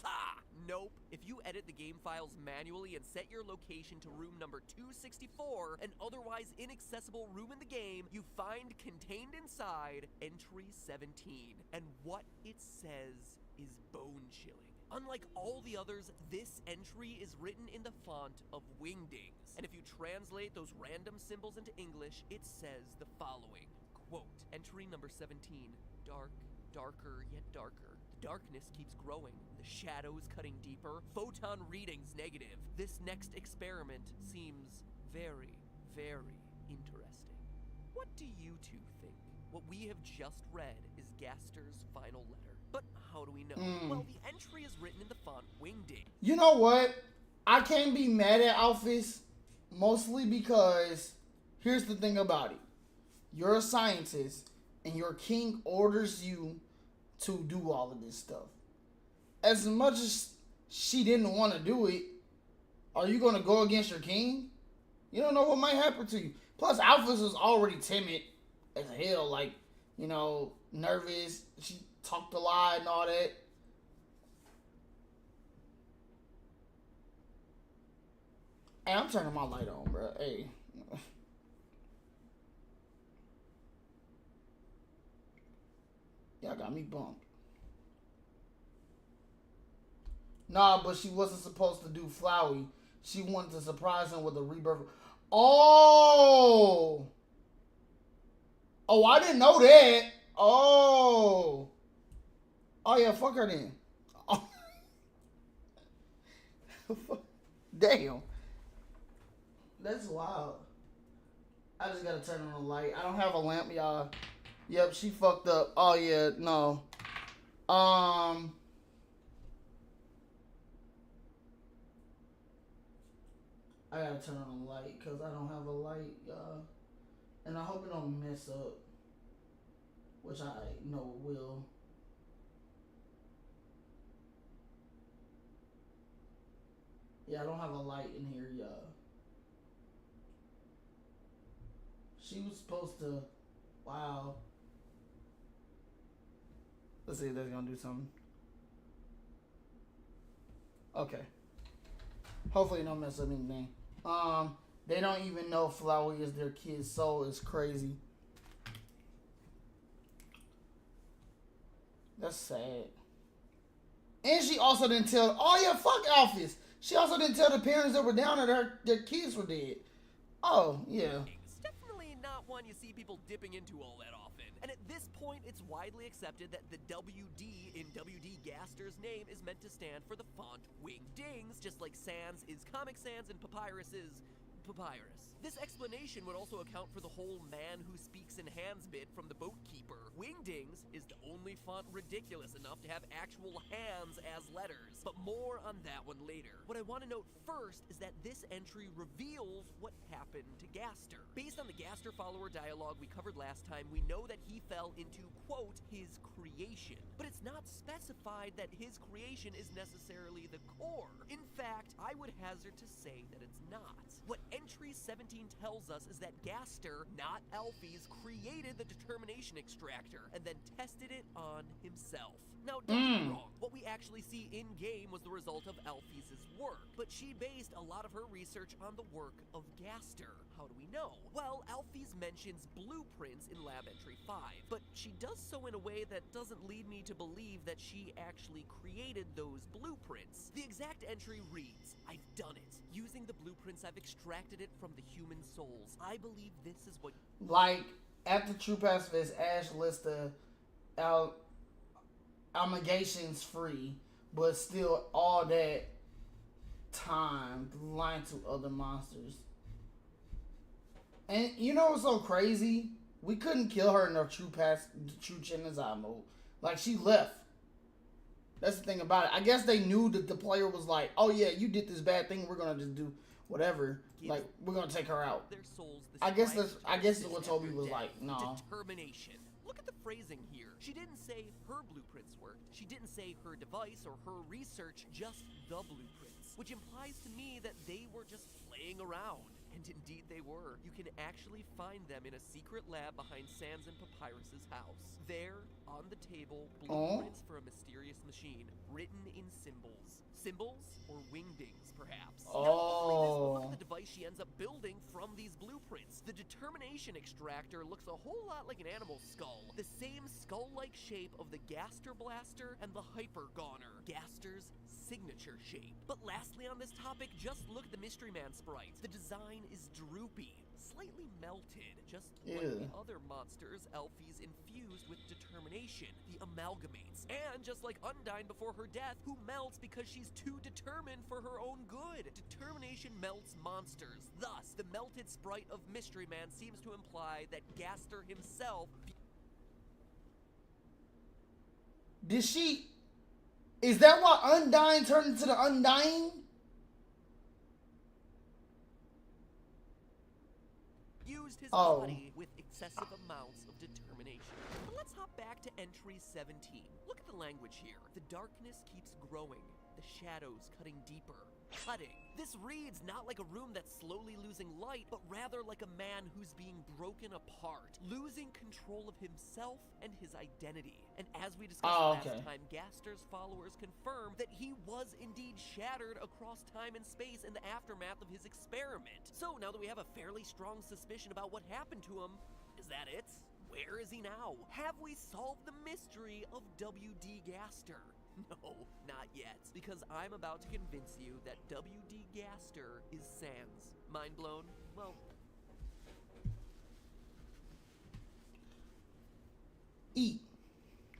Ah, nope. If you edit the game files manually and set your location to room number 264, an otherwise inaccessible room in the game, you find contained inside entry 17. And what it says is bone-chilling. Unlike all the others, this entry is written in the font of Wingdings. And if you translate those random symbols into English, it says the following, quote, entry number 17, dark, darker, yet darker. The darkness keeps growing, the shadows cutting deeper, photon readings negative. This next experiment seems very, very interesting. What do you two think? What we have just read is Gaster's final letter. But how do we know? Well, the entry is written in the font Wingding. You know what? I can't be mad at Alphys, mostly because here's the thing about it. You're a scientist, and your king orders you to do all of this stuff. As much as she didn't want to do it, are you going to go against your king? You don't know what might happen to you. Plus, Alphys was already timid as hell, like, you know, nervous. She talked a lot and all that. Hey, I'm turning my light on, bro. Hey. Y'all got me bumped. Nah, but she wasn't supposed to do Flowey. She wanted to surprise him with a rebirth. Oh! Oh, I didn't know that. Oh. Oh, yeah, fuck her then. Oh. Damn. That's wild. I just gotta turn on the light. I don't have a lamp, y'all. Yep, she fucked up. Oh, yeah, no. I gotta turn on the light because I don't have a light, y'all. And I hope it don't mess up. Which I know it will. Yeah, I don't have a light in here, y'all. She was supposed to... Wow. Let's see if that's gonna do something. Okay. Hopefully it don't mess up anything. They don't even know Flowey is their kid's soul. It's crazy. That's sad. And she also didn't tell... Oh, yeah, fuck Alphys. She also didn't tell the parents that were down that their kids were dead. Oh, yeah. It's definitely not one you see people dipping into all that often. And at this point, it's widely accepted that the WD in WD Gaster's name is meant to stand for the font Wingdings, just like Sans is Comic Sans and Papyrus is Papyrus. This explanation would also account for the whole man who speaks in hands bit from the Boatkeeper. Wingdings is the only font ridiculous enough to have actual hands as letters, but more on that one later. What I want to note first is that this entry reveals what happened to Gaster. Based on the Gaster follower dialogue we covered last time, we know that he fell into, quote, his creation. But it's not specified that his creation is necessarily the core. In fact, I would hazard to say that it's not. What entry 17 tells us is that Gaster, not Alphys, created the determination extractor and then tested it on himself. Now, don't get me wrong, what we actually see in-game was the result of Alphys' work, but she based a lot of her research on the work of Gaster. How do we know? Well, Alphys mentions blueprints in Lab Entry 5, but she does so in a way that doesn't lead me to believe that she actually created those blueprints. The exact entry reads, "I've done it. Using the blueprints, I've extracted it from the human souls. I believe this is what..." Like, after True Pacifist, Ash lists the allegations free, but still all that time lying to other monsters. And you know what's so crazy? We couldn't kill her in the True Chinazai mode. Like, she left. That's the thing about it. I guess they knew that the player was like, oh yeah, you did this bad thing, we're gonna just do whatever. Like, we're gonna take her out. Their souls I guess what Toby was like, no. Determination. Look at the phrasing here. She didn't say her blueprints worked. She didn't say her device or her research, just the blueprints. Which implies to me that they were just playing around. And indeed they were. You can actually find them in a secret lab behind Sans and Papyrus's house. There, on the table, blueprints for a mysterious machine, written in symbols. Symbols or wingdings, perhaps. Not only this, but look at the device she ends up building from these blueprints. The determination extractor looks a whole lot like an animal skull. The same skull-like shape of the Gaster Blaster and the Hyper Goner, Gaster's signature shape. But lastly on this topic, just look at the Mystery Man sprites. The design is droopy, slightly melted, just like the other monsters Alphys infused with determination, the Amalgamates. And just like Undyne before her death, who melts because she's too determined for her own good. Determination melts monsters. Thus, the melted sprite of Mystery Man seems to imply that Gaster himself... Is that why Undyne turned into the Undying? Used his body with excessive amounts of determination. But let's hop back to entry 17. Look at the language here. The darkness keeps growing, the shadows cutting deeper. Cutting. This reads not like a room that's slowly losing light, but rather like a man who's being broken apart, losing control of himself and his identity. And as we discussed last time, Gaster's followers confirm that he was indeed shattered across time and space in the aftermath of his experiment. So now that we have a fairly strong suspicion about what happened to him, is that it? Where is he now? Have we solved the mystery of W.D. Gaster? No, not yet, because I'm about to convince you that W.D. Gaster is Sans. Mind blown? Well... Eat.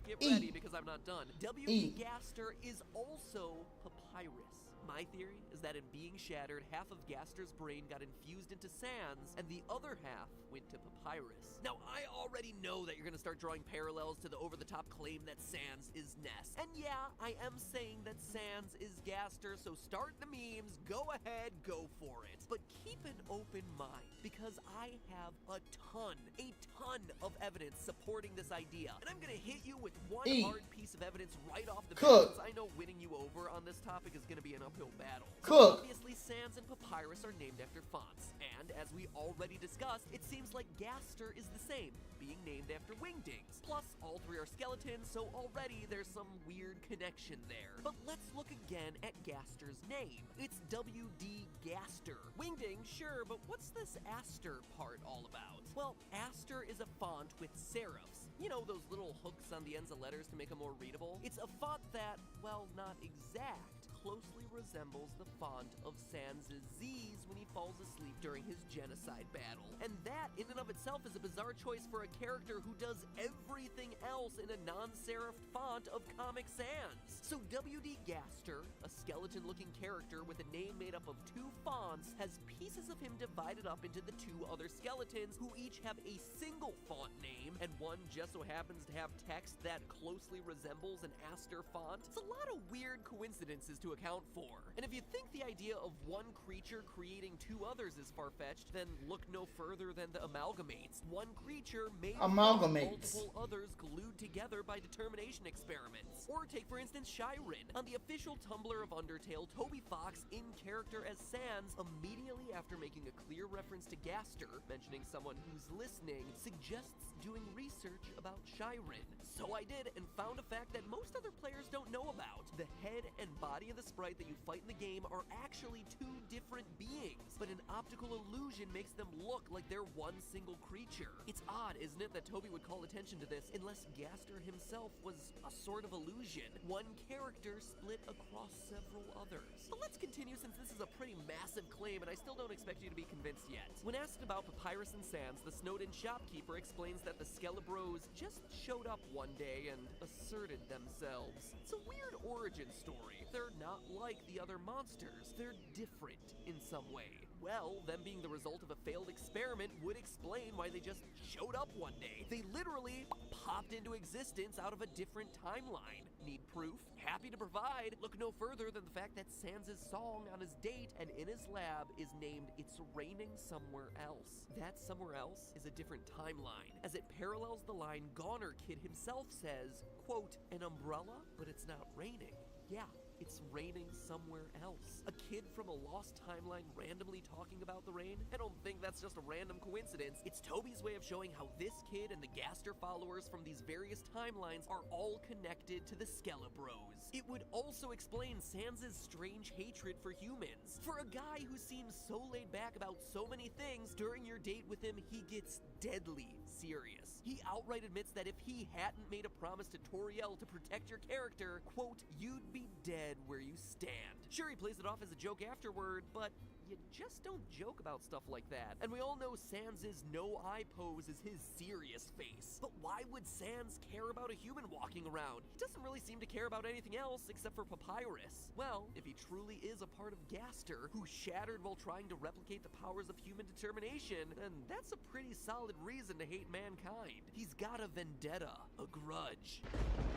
Get ready, because I'm not done. W.D. Gaster is also Papyrus. My theory is that in being shattered, half of Gaster's brain got infused into Sans, and the other half went to Papyrus. Now, I already know that you're gonna start drawing parallels to the over-the-top claim that Sans is Ness. And yeah, I am saying that Sans is Gaster, so start the memes, go ahead, go for it. But keep an open mind, because I have a ton of evidence supporting this idea. And I'm gonna hit you with one hard piece of evidence right off the bat, since I know winning you over on this topic is gonna be an uphill battle. So obviously, Sans and Papyrus are named after fonts, and as we already discussed, it seems like Gaster is the same, being named after Wingdings. Plus, all three are skeletons, so already there's some weird connection there. But let's look again at Gaster's name. It's W.D. Gaster. Wingding, sure, but what's this Aster part all about? Well, Aster is a font with serifs. You know, those little hooks on the ends of letters to make them more readable? It's a font that, well, not exact, closely resembles the font of Sans' Z's when he falls asleep during his genocide battle. And that, in and of itself, is a bizarre choice for a character who does everything else in a non-serif font of Comic Sans. So WD Gaster, a skeleton-looking character with a name made up of 2 fonts, has pieces of him divided up into the 2 other skeletons who each have a single font name, and one just so happens to have text that closely resembles an Aster font. It's a lot of weird coincidences to account for. And if you think the idea of one creature creating 2 others is far-fetched, then look no further than the Amalgamates. One creature made multiple others glued together by determination experiments. Or take, for instance, Shyren. On the official Tumblr of Undertale, Toby Fox, in character as Sans, immediately after making a clear reference to Gaster, mentioning someone who's listening, suggests doing research about Shyren. So I did, and found a fact that most other players don't know about. The head and body of the sprite that you fight in the game are actually 2 different beings, but an optical illusion makes them look like they're one single creature. It's odd, isn't it, that Toby would call attention to this unless Gaster himself was a sort of illusion, one character split across several others. But let's continue, since this is a pretty massive claim and I still don't expect you to be convinced yet. When asked about Papyrus and Sans, the Snowdin shopkeeper explains that the Skelebros just showed up one day and asserted themselves. It's a weird origin story. They're not like the other monsters. They're different in some way. Well, them being the result of a failed experiment would explain why they just showed up one day. They literally popped into existence out of a different timeline. Need proof? Happy to provide. Look no further than the fact that Sans' song on his date and in his lab is named It's Raining Somewhere Else. That somewhere else is a different timeline, as it parallels the line Goner Kid himself says, quote, an umbrella, but it's not raining. Yeah. It's raining somewhere else. A kid from a lost timeline randomly talking about the rain? I don't think that's just a random coincidence. It's Toby's way of showing how this kid and the Gaster followers from these various timelines are all connected to the Skelebros. It would also explain Sans' strange hatred for humans. For a guy who seems so laid back about so many things, during your date with him, he gets deadly serious. He outright admits that if he hadn't made a promise to Toriel to protect your character, quote, you'd be dead where you stand. Sure, he plays it off as a joke afterward, but you just don't joke about stuff like that. And we all know Sans' no-eye pose is his serious face. But why would Sans care about a human walking around? He doesn't really seem to care about anything else except for Papyrus. Well, if he truly is a part of Gaster, who shattered while trying to replicate the powers of human determination, then that's a pretty solid reason to hate mankind. He's got a vendetta, a grudge.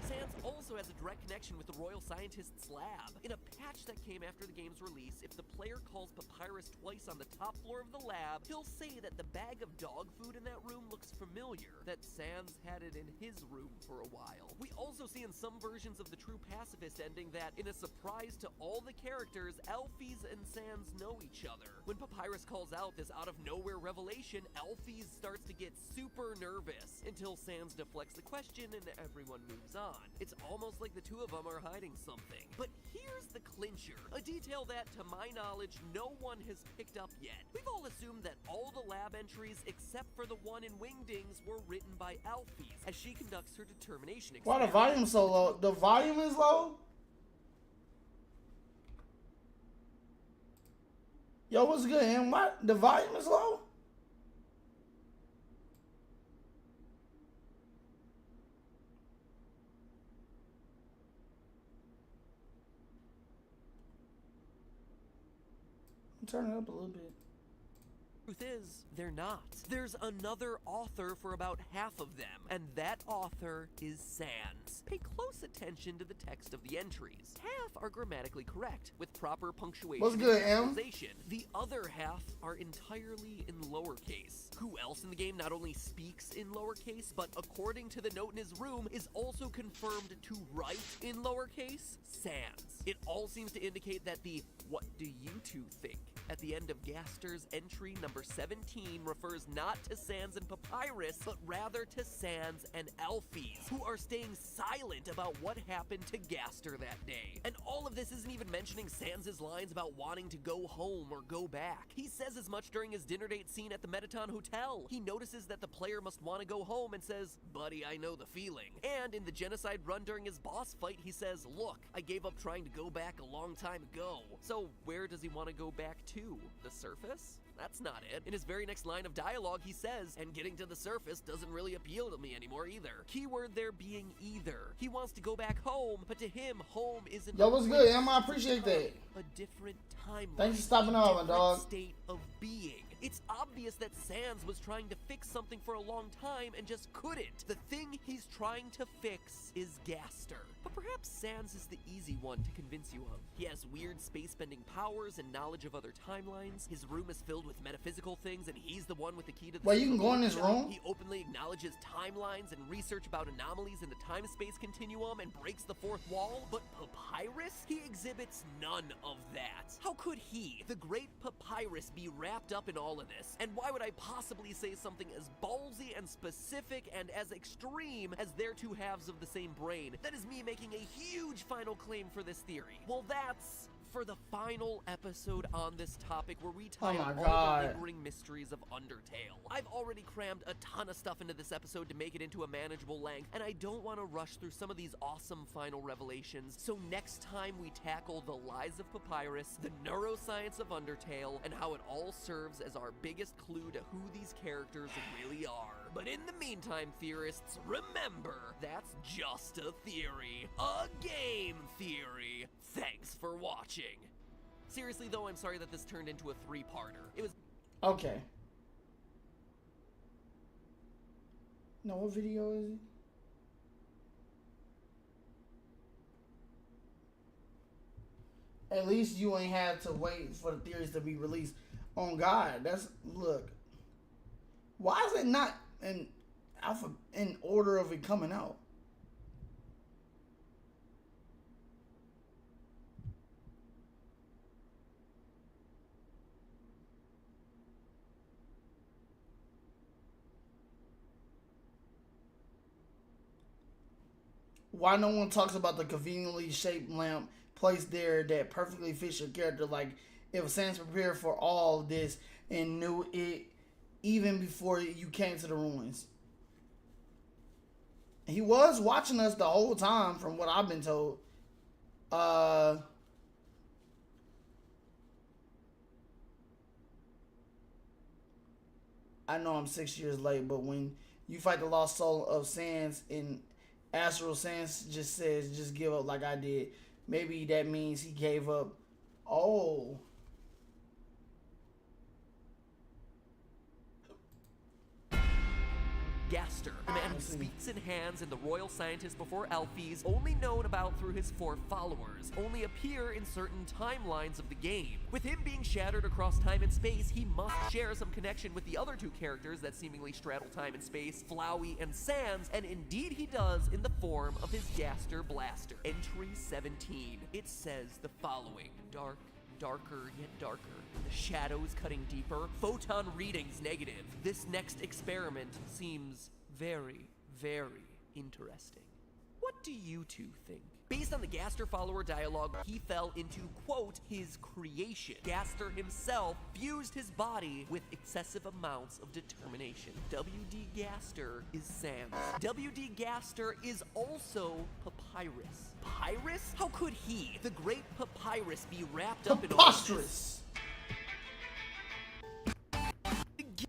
Sans also has a direct connection with the Royal Scientist's lab. In a patch that came after the game's release, if the player calls Papyrus twice on the top floor of the lab, he'll say that the bag of dog food in that room looks familiar, that Sans had it in his room for a while. We also see in some versions of the True Pacifist ending that, in a surprise to all the characters, Alphys and Sans know each other. When Papyrus calls out this out-of-nowhere revelation, Alphys starts to get super nervous, until Sans deflects the question and everyone moves on. It's almost like the 2 of them are hiding something. But here's the clincher, a detail that, to my knowledge, no one has picked up yet. We've all assumed that all the lab entries, except for the one in Wingdings, were written by Alphys, as she conducts her determination experiment. Why the volume so low? The volume is low? Yo, what's good, Em? What? The volume is low? Turn it up a little bit. Truth is, they're not. There's another author for about half of them, and that author is Sans. Pay close attention to the text of the entries. Half are grammatically correct, with proper punctuation. What's good, and the other half are entirely in lowercase. Who else in the game not only speaks in lowercase, but according to the note in his room, is also confirmed to write in lowercase? Sans. It all seems to indicate that the "what do you two think" at the end of Gaster's entry number 17 refers not to Sans and Papyrus, but rather to Sans and Alphys, who are staying silent about what happened to Gaster that day. And all of this isn't even mentioning Sans' lines about wanting to go home or go back. He says as much during his dinner date scene at the Mettaton Hotel. He notices that the player must want to go home and says, "Buddy, I know the feeling." And in the genocide run during his boss fight, he says, "Look, I gave up trying to go back a long time ago." So where does he want to go back to? The surface? That's not it. In his very next line of dialogue, he says, "And getting to the surface doesn't really appeal to me anymore either." Keyword there being either. He wants to go back home, but to him, home isn't Yo, what's good, Em? I appreciate that. a different timeline. Thanks for stopping on, my dog. State of being. It's obvious that Sans was trying to fix something for a long time and just couldn't. The thing he's trying to fix is Gaster. But perhaps Sans is the easy one to convince you of. He has weird space-bending powers and knowledge of other timelines. His room is filled with metaphysical things, and he's the one with the key to the... Wait, you can go in this room? He openly acknowledges timelines and research about anomalies in the time-space continuum and breaks the fourth wall. But Papyrus? He exhibits none of that. How could he, the great Papyrus, be wrapped up in all of this? And why would I possibly say something as ballsy and specific and as extreme as their two halves of the same brain? That is me making a huge final claim for this theory. Well, that's for the final episode on this topic, where we tie up all the lingering mysteries of Undertale. I've already crammed a ton of stuff into this episode to make it into a manageable length, and I don't want to rush through some of these awesome final revelations. So next time we tackle the lies of Papyrus, the neuroscience of Undertale, and how it all serves as our biggest clue to who these characters really are. But in the meantime, theorists, remember, that's just a theory. A game theory. Thanks for watching. Seriously though, I'm sorry that this turned into a three-parter. It was... Okay. No, what video is it? At least you ain't had to wait for the theories to be released. On God, that's... Look. Why is it not in order of it coming out? Why no one talks about the conveniently shaped lamp placed there that perfectly fits your character? Like, if Sans prepared for all of this and knew it even before you came to the ruins. He was watching us the whole time, from what I've been told. I know I'm 6 years late, but when you fight the lost soul of Sans in Astral, Sans just says, "Just give up like I did." Maybe that means he gave up. Oh. Gaster, the man who speaks in hands and the royal scientist before Alphys, only known about through his 4 followers, only appear in certain timelines of the game. With him being shattered across time and space, he must share some connection with the other 2 characters that seemingly straddle time and space, Flowey and Sans, and indeed he does in the form of his Gaster Blaster. Entry 17. It says the following: darker yet darker. The shadows cutting deeper. Photon readings negative. This next experiment seems very, very interesting. What do you two think? Based on the Gaster follower dialogue, he fell into, quote, his creation. Gaster himself fused his body with excessive amounts of determination. W.D. Gaster is Sans. W.D. Gaster is also Papyrus. Papyrus? How could he, the great Papyrus, be wrapped up in all this?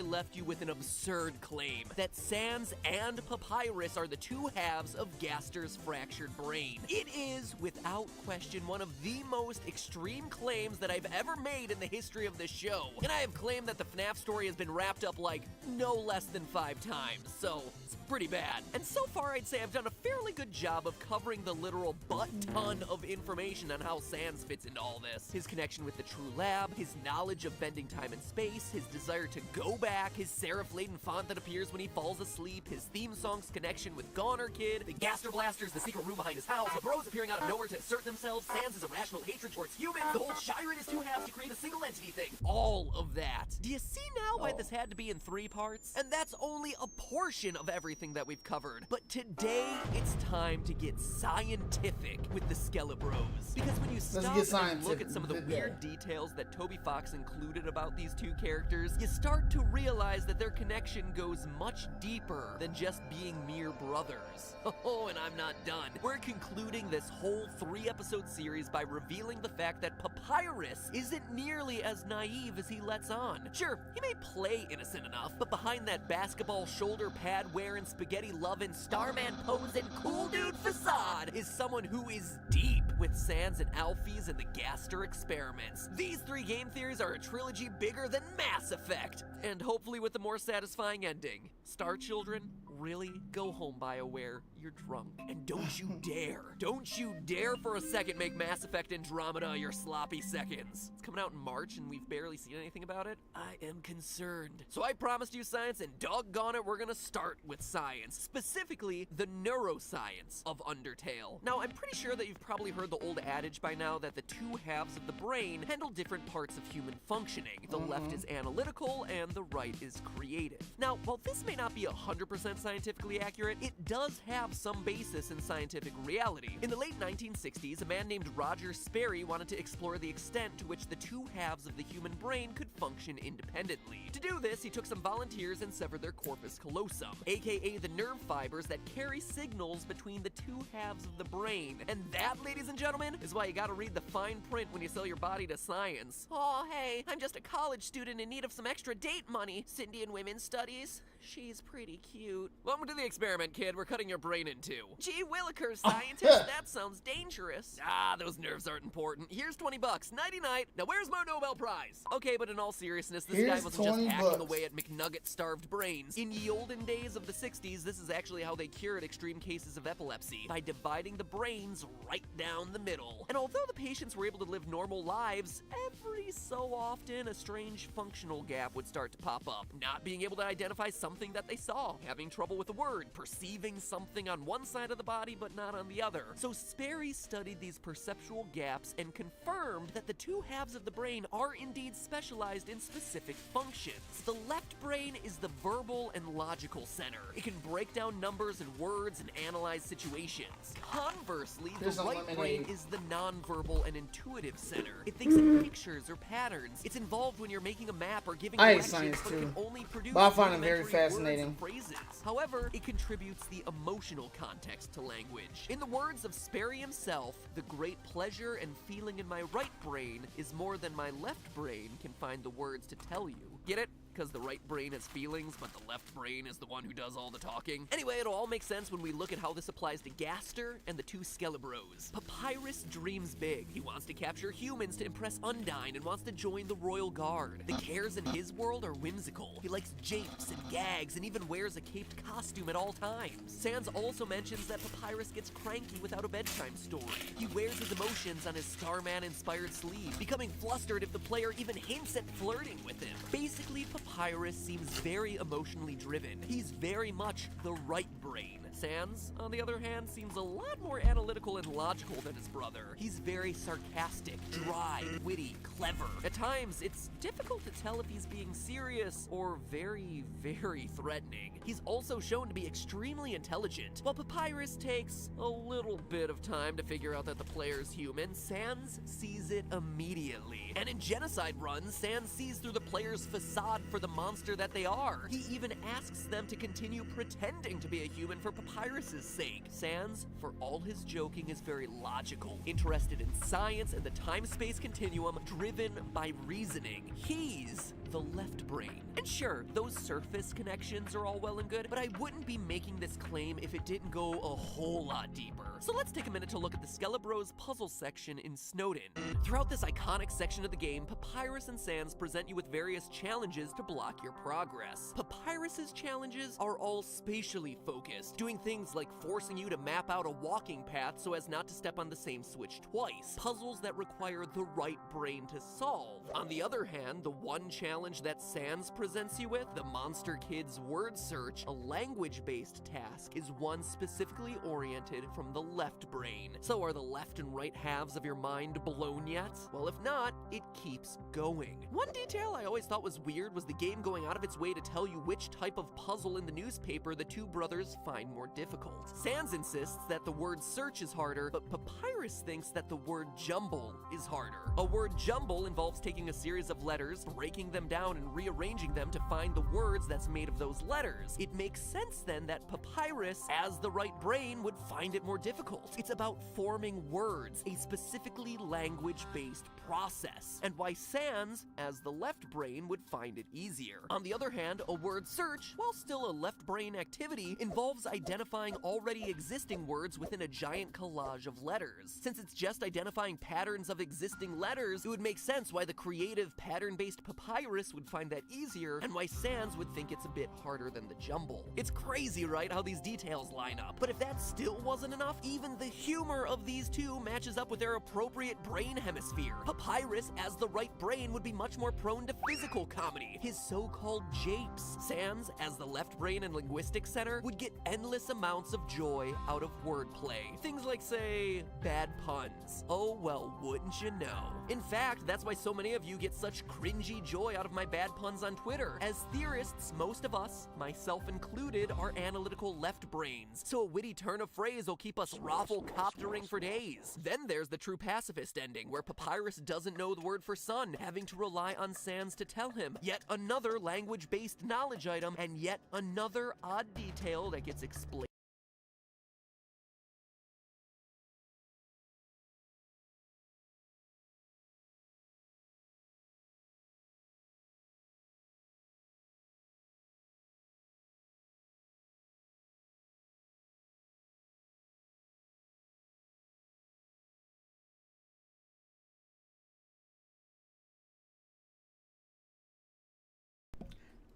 Left you with an absurd claim that Sans and Papyrus are the 2 halves of Gaster's fractured brain. It is, without question, one of the most extreme claims that I've ever made in the history of this show. And I have claimed that the FNAF story has been wrapped up like no less than 5 times, so it's pretty bad. And so far I'd say I've done a fairly good job of covering the literal butt-ton of information on how Sans fits into all this. His connection with the True Lab, his knowledge of bending time and space, his desire to go back back, his serif-laden font that appears when he falls asleep, his theme song's connection with Goner Kid, the Gaster Blasters, the secret room behind his house, the bros appearing out of nowhere to assert themselves, Sans' irrational hatred towards humans, the whole Shyren is two halves to create a single entity thing. All of that. Do you see now why this had to be in 3 parts? And that's only a portion of everything that we've covered. But today, it's time to get scientific with the Skelebros. Because when you stop and look at some of the weird details that Toby Fox included about these two characters, you start to realize that their connection goes much deeper than just being mere brothers. Oh, and I'm not done. We're concluding this whole 3-episode series by revealing the fact that Papyrus isn't nearly as naive as he lets on. Sure, he may play innocent enough, but behind that basketball shoulder pad wearing, spaghetti loving, Starman posing, cool dude facade is someone who is deep with Sans and Alphys and the Gaster experiments. These 3 game theories are a trilogy bigger than Mass Effect, and hopefully with a more satisfying ending. Star Children, really? Go home, BioWare. You're drunk. And don't you dare for a second make Mass Effect Andromeda your sloppy seconds. It's coming out in March and we've barely seen anything about it. I am concerned. So I promised you science, and doggone it, we're gonna start with science. Specifically, the neuroscience of Undertale. Now, I'm pretty sure that you've probably heard the old adage by now that the 2 halves of the brain handle different parts of human functioning. The left is analytical and the right is creative. Now, while this may not be 100% scientifically accurate, it does have some basis in scientific reality. In the late 1960s, a man named Roger Sperry wanted to explore the extent to which the 2 halves of the human brain could function independently. To do this, he took some volunteers and severed their corpus callosum, aka the nerve fibers that carry signals between the 2 halves of the brain. And that, ladies and gentlemen, is why you gotta read the fine print when you sell your body to science. Oh, hey, I'm just a college student in need of some extra date money. Cindy in women's studies. She's pretty cute. Welcome to the experiment, kid. We're cutting your brain in 2. Gee willikers, scientist, that sounds dangerous. Ah, those nerves aren't important. Here's 20 bucks. Nighty-night. Now where's my Nobel Prize? Okay, but in all seriousness, this guy wasn't just hacking away at McNugget-starved brains. In ye olden days of the 60s, this is actually how they cured extreme cases of epilepsy, by dividing the brains right down the middle. And although the patients were able to live normal lives, every so often a strange functional gap would start to pop up. Not being able to identify something that they saw, having trouble with a word, perceiving something on one side of the body but not on the other. So Sperry studied these perceptual gaps and confirmed that the 2 halves of the brain are indeed specialized in specific functions. The left brain is the verbal and logical center. It can break down numbers and words and analyze situations. Conversely, the right brain is the nonverbal and intuitive center. It thinks in pictures or patterns. It's involved when you're making a map or giving directions, but it can only produce I find it very fascinating. Phrases. However, it contributes the emotional context to language. In the words of Sperry himself, the great pleasure and feeling in my right brain is more than my left brain can find the words to tell you. Get it? Because the right brain has feelings, but the left brain is the one who does all the talking. Anyway, it'll all make sense when we look at how this applies to Gaster and the 2 Skelebros. Papyrus dreams big. He wants to capture humans to impress Undyne and wants to join the Royal Guard. The cares in his world are whimsical. He likes japes and gags and even wears a caped costume at all times. Sans also mentions that Papyrus gets cranky without a bedtime story. He wears his emotions on his Starman-inspired sleeve, becoming flustered if the player even hints at flirting with him. Basically, Papyrus seems very emotionally driven. He's very much the right brain. Sans, on the other hand, seems a lot more analytical and logical than his brother. He's very sarcastic, dry, witty, clever. At times, it's difficult to tell if he's being serious or very, very threatening. He's also shown to be extremely intelligent. While Papyrus takes a little bit of time to figure out that the player's human, Sans sees it immediately. And in Genocide runs, Sans sees through the player's facade for the monster that they are. He even asks them to continue pretending to be a human for Papyrus's sake. Sans, for all his joking, is very logical, interested in science and the time-space continuum, driven by reasoning. He's the left brain. And sure, those surface connections are all well and good, but I wouldn't be making this claim if it didn't go a whole lot deeper. So let's take a minute to look at the Skelebros puzzle section in Snowdin. Throughout this iconic section of the game, Papyrus and Sans present you with various challenges to block your progress. Papyrus's challenges are all spatially focused, doing things like forcing you to map out a walking path so as not to step on the same switch twice, puzzles that require the right brain to solve. On the other hand, the one challenge challenge that Sans presents you with, the Monster Kids word search, a language-based task, is one specifically oriented from the left brain. So are the left and right halves of your mind blown yet? Well, if not, it keeps going. One detail I always thought was weird was the game going out of its way to tell you which type of puzzle in the newspaper the two brothers find more difficult. Sans insists that the word search is harder, but Papyrus thinks that the word jumble is harder. A word jumble involves taking a series of letters, breaking them down and rearranging them to find the words that's made of those letters. It makes sense then that Papyrus, as the right brain, would find it more difficult. It's about forming words, a specifically language-based process, and why Sans, as the left brain, would find it easier. On the other hand, a word search, while still a left brain activity, involves identifying already existing words within a giant collage of letters. Since it's just identifying patterns of existing letters, it would make sense why the creative pattern-based Papyrus would find that easier, and why Sans would think it's a bit harder than the jumble. It's crazy, right, how these details line up? But if that still wasn't enough, even the humor of these two matches up with their appropriate brain hemisphere. Papyrus, as the right brain, would be much more prone to physical comedy, his so-called japes. Sans, as the left brain and linguistics center, would get endless amounts of joy out of wordplay. Things like, say, bad puns. Oh well, wouldn't you know? In fact, that's why so many of you get such cringy joy out of my bad puns on Twitter. As theorists, most of us, myself included, are analytical left brains, so a witty turn of phrase will keep us raffle-coptering for days. Then there's the true pacifist ending, where Papyrus doesn't know the word for sun, having to rely on Sans to tell him. Yet another language-based knowledge item, and yet another odd detail that gets explained.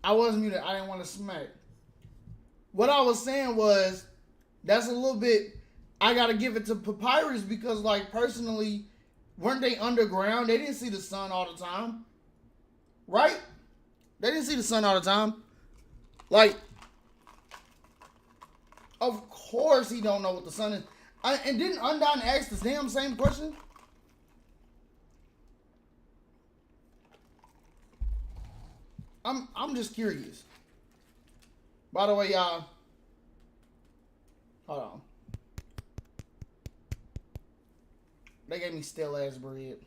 I was muted. I didn't want to smack. What I was saying was, that's a little bit, I got to give it to Papyrus because, like, personally, weren't they underground? They didn't see the sun all the time. Right? They didn't see the sun all the time. Like, of course he don't know what the sun is. And didn't Undyne ask the damn same question? I'm just curious. By the way, y'all, hold on. They gave me stale ass bread.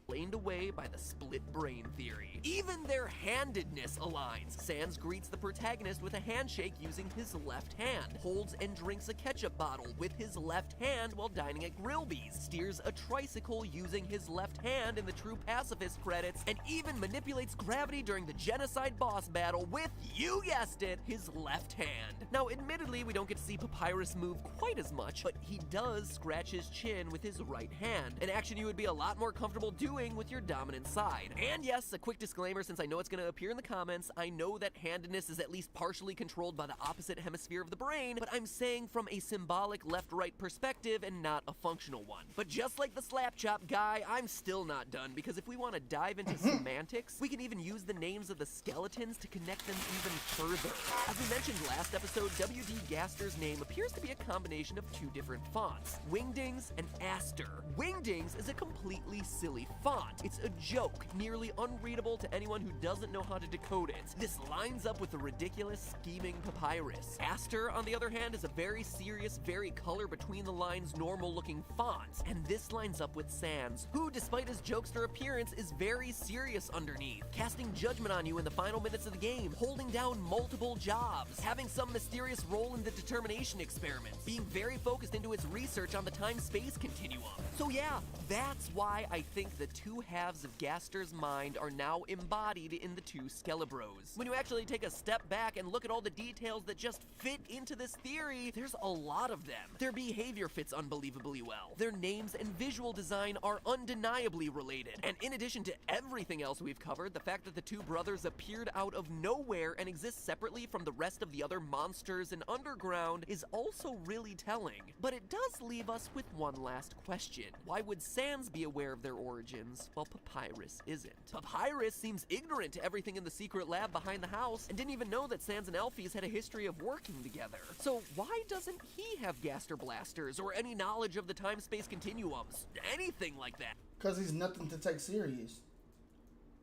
Explained away by the split brain theory. Even their handedness aligns. Sans greets the protagonist with a handshake using his left hand, holds and drinks a ketchup bottle with his left hand while dining at Grillby's, steers a tricycle using his left hand in the True Pacifist credits, and even manipulates gravity during the genocide boss battle with, you guessed it, his left hand. Now, admittedly, we don't get to see Papyrus move quite as much, but he does scratch his chin with his right hand, an action you would be a lot more comfortable doing with your dominant side. And yes, a quick disclaimer, since I know it's going to appear in the comments, I know that handedness is at least partially controlled by the opposite hemisphere of the brain, but I'm saying from a symbolic left-right perspective and not a functional one. But just like the slap chop guy, I'm still not done, because if we want to dive into semantics, we can even use the names of the skeletons to connect them even further. As we mentioned last episode, W.D. Gaster's name appears to be a combination of two different fonts, Wingdings and Aster. Wingdings is a completely silly font. It's a joke, nearly unreadable to anyone who doesn't know how to decode it. This lines up with the ridiculous, scheming Papyrus. Aster, on the other hand, is a very serious, very color between the lines, normal-looking font. And this lines up with Sans, who, despite his jokester appearance, is very serious underneath, casting judgment on you in the final minutes of the game, holding down multiple jobs, having some mysterious role in the determination experiment, being very focused into its research on the time-space continuum. So yeah, that's why I think the two halves of Gaster's mind are now embodied in the two Skelebros. When you actually take a step back and look at all the details that just fit into this theory, there's a lot of them. Their behavior fits unbelievably well. Their names and visual design are undeniably related. And in addition to everything else we've covered, the fact that the two brothers appeared out of nowhere and exist separately from the rest of the other monsters in Underground is also really telling. But it does leave us with one last question. important. Why would Sans be aware of their origins while Papyrus isn't? Papyrus seems ignorant to everything in the secret lab behind the house and didn't even know that Sans and Elfies had a history of working together. So why doesn't he have Gaster Blasters or any knowledge of the time-space continuums? Anything like that? Because he's nothing to take serious.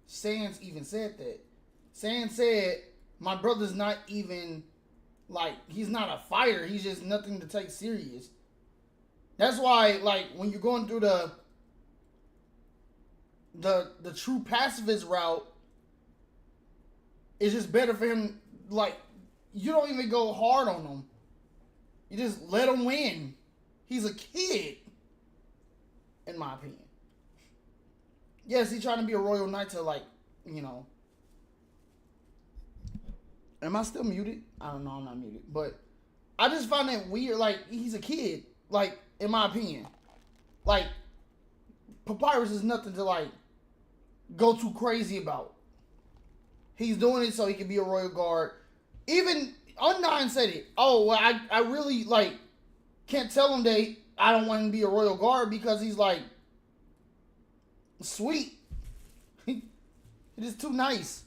Sans even said that. Sans said, my brother's not even, like, he's not a fighter. He's just nothing to take serious. That's why, like, when you're going through the true pacifist route, it's just better for him, like, you don't even go hard on him. You just let him win. He's a kid, in my opinion. Yes, he's trying to be a royal knight to, like, you know. Am I still muted? I don't know, I'm not muted. But I just find that weird. Like, he's a kid, like, in my opinion. Like, Papyrus is nothing to, like, go too crazy about. He's doing it so he can be a royal guard. Even Undyne said it. Oh, well, I really, like, can't tell him that I don't want him to be a royal guard because he's, like, sweet. It is too nice.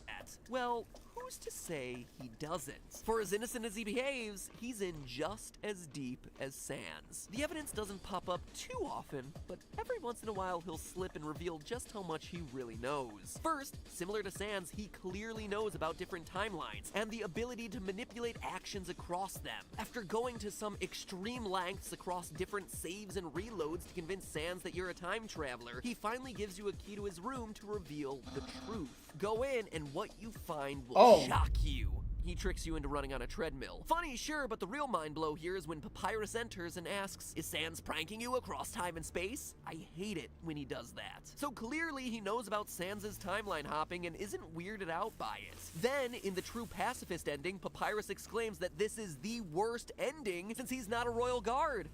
Well, who's to say he doesn't? For as innocent as he behaves, he's in just as deep as Sans. The evidence doesn't pop up too often, but every once in a while he'll slip and reveal just how much he really knows. First, similar to Sans, he clearly knows about different timelines and the ability to manipulate actions across them. After going to some extreme lengths across different saves and reloads to convince Sans that you're a time traveler, he finally gives you a key to his room to reveal the truth. Go in and what you find will shock you. He tricks you into running on a treadmill. Funny, sure, but the real mind blow here is when Papyrus enters and asks, is Sans pranking you across time and space? I hate it when he does that. So clearly he knows about Sans's timeline hopping and isn't weirded out by it. Then, in the true pacifist ending, Papyrus exclaims that this is the worst ending since he's not a royal guard.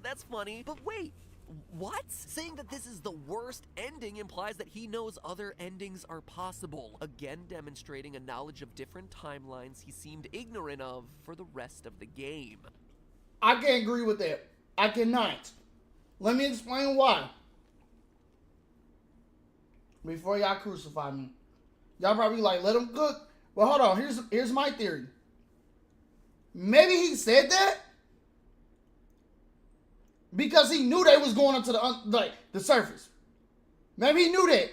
That's funny. But wait, what? Saying that this is the worst ending implies that he knows other endings are possible, again demonstrating a knowledge of different timelines he seemed ignorant of for the rest of the game. I can't agree with that. I cannot. Let me explain why. Before y'all crucify me. Y'all probably like, let him cook. Well, hold on. Here's my theory. Maybe he said that because he knew they was going up to the surface. Maybe he knew that.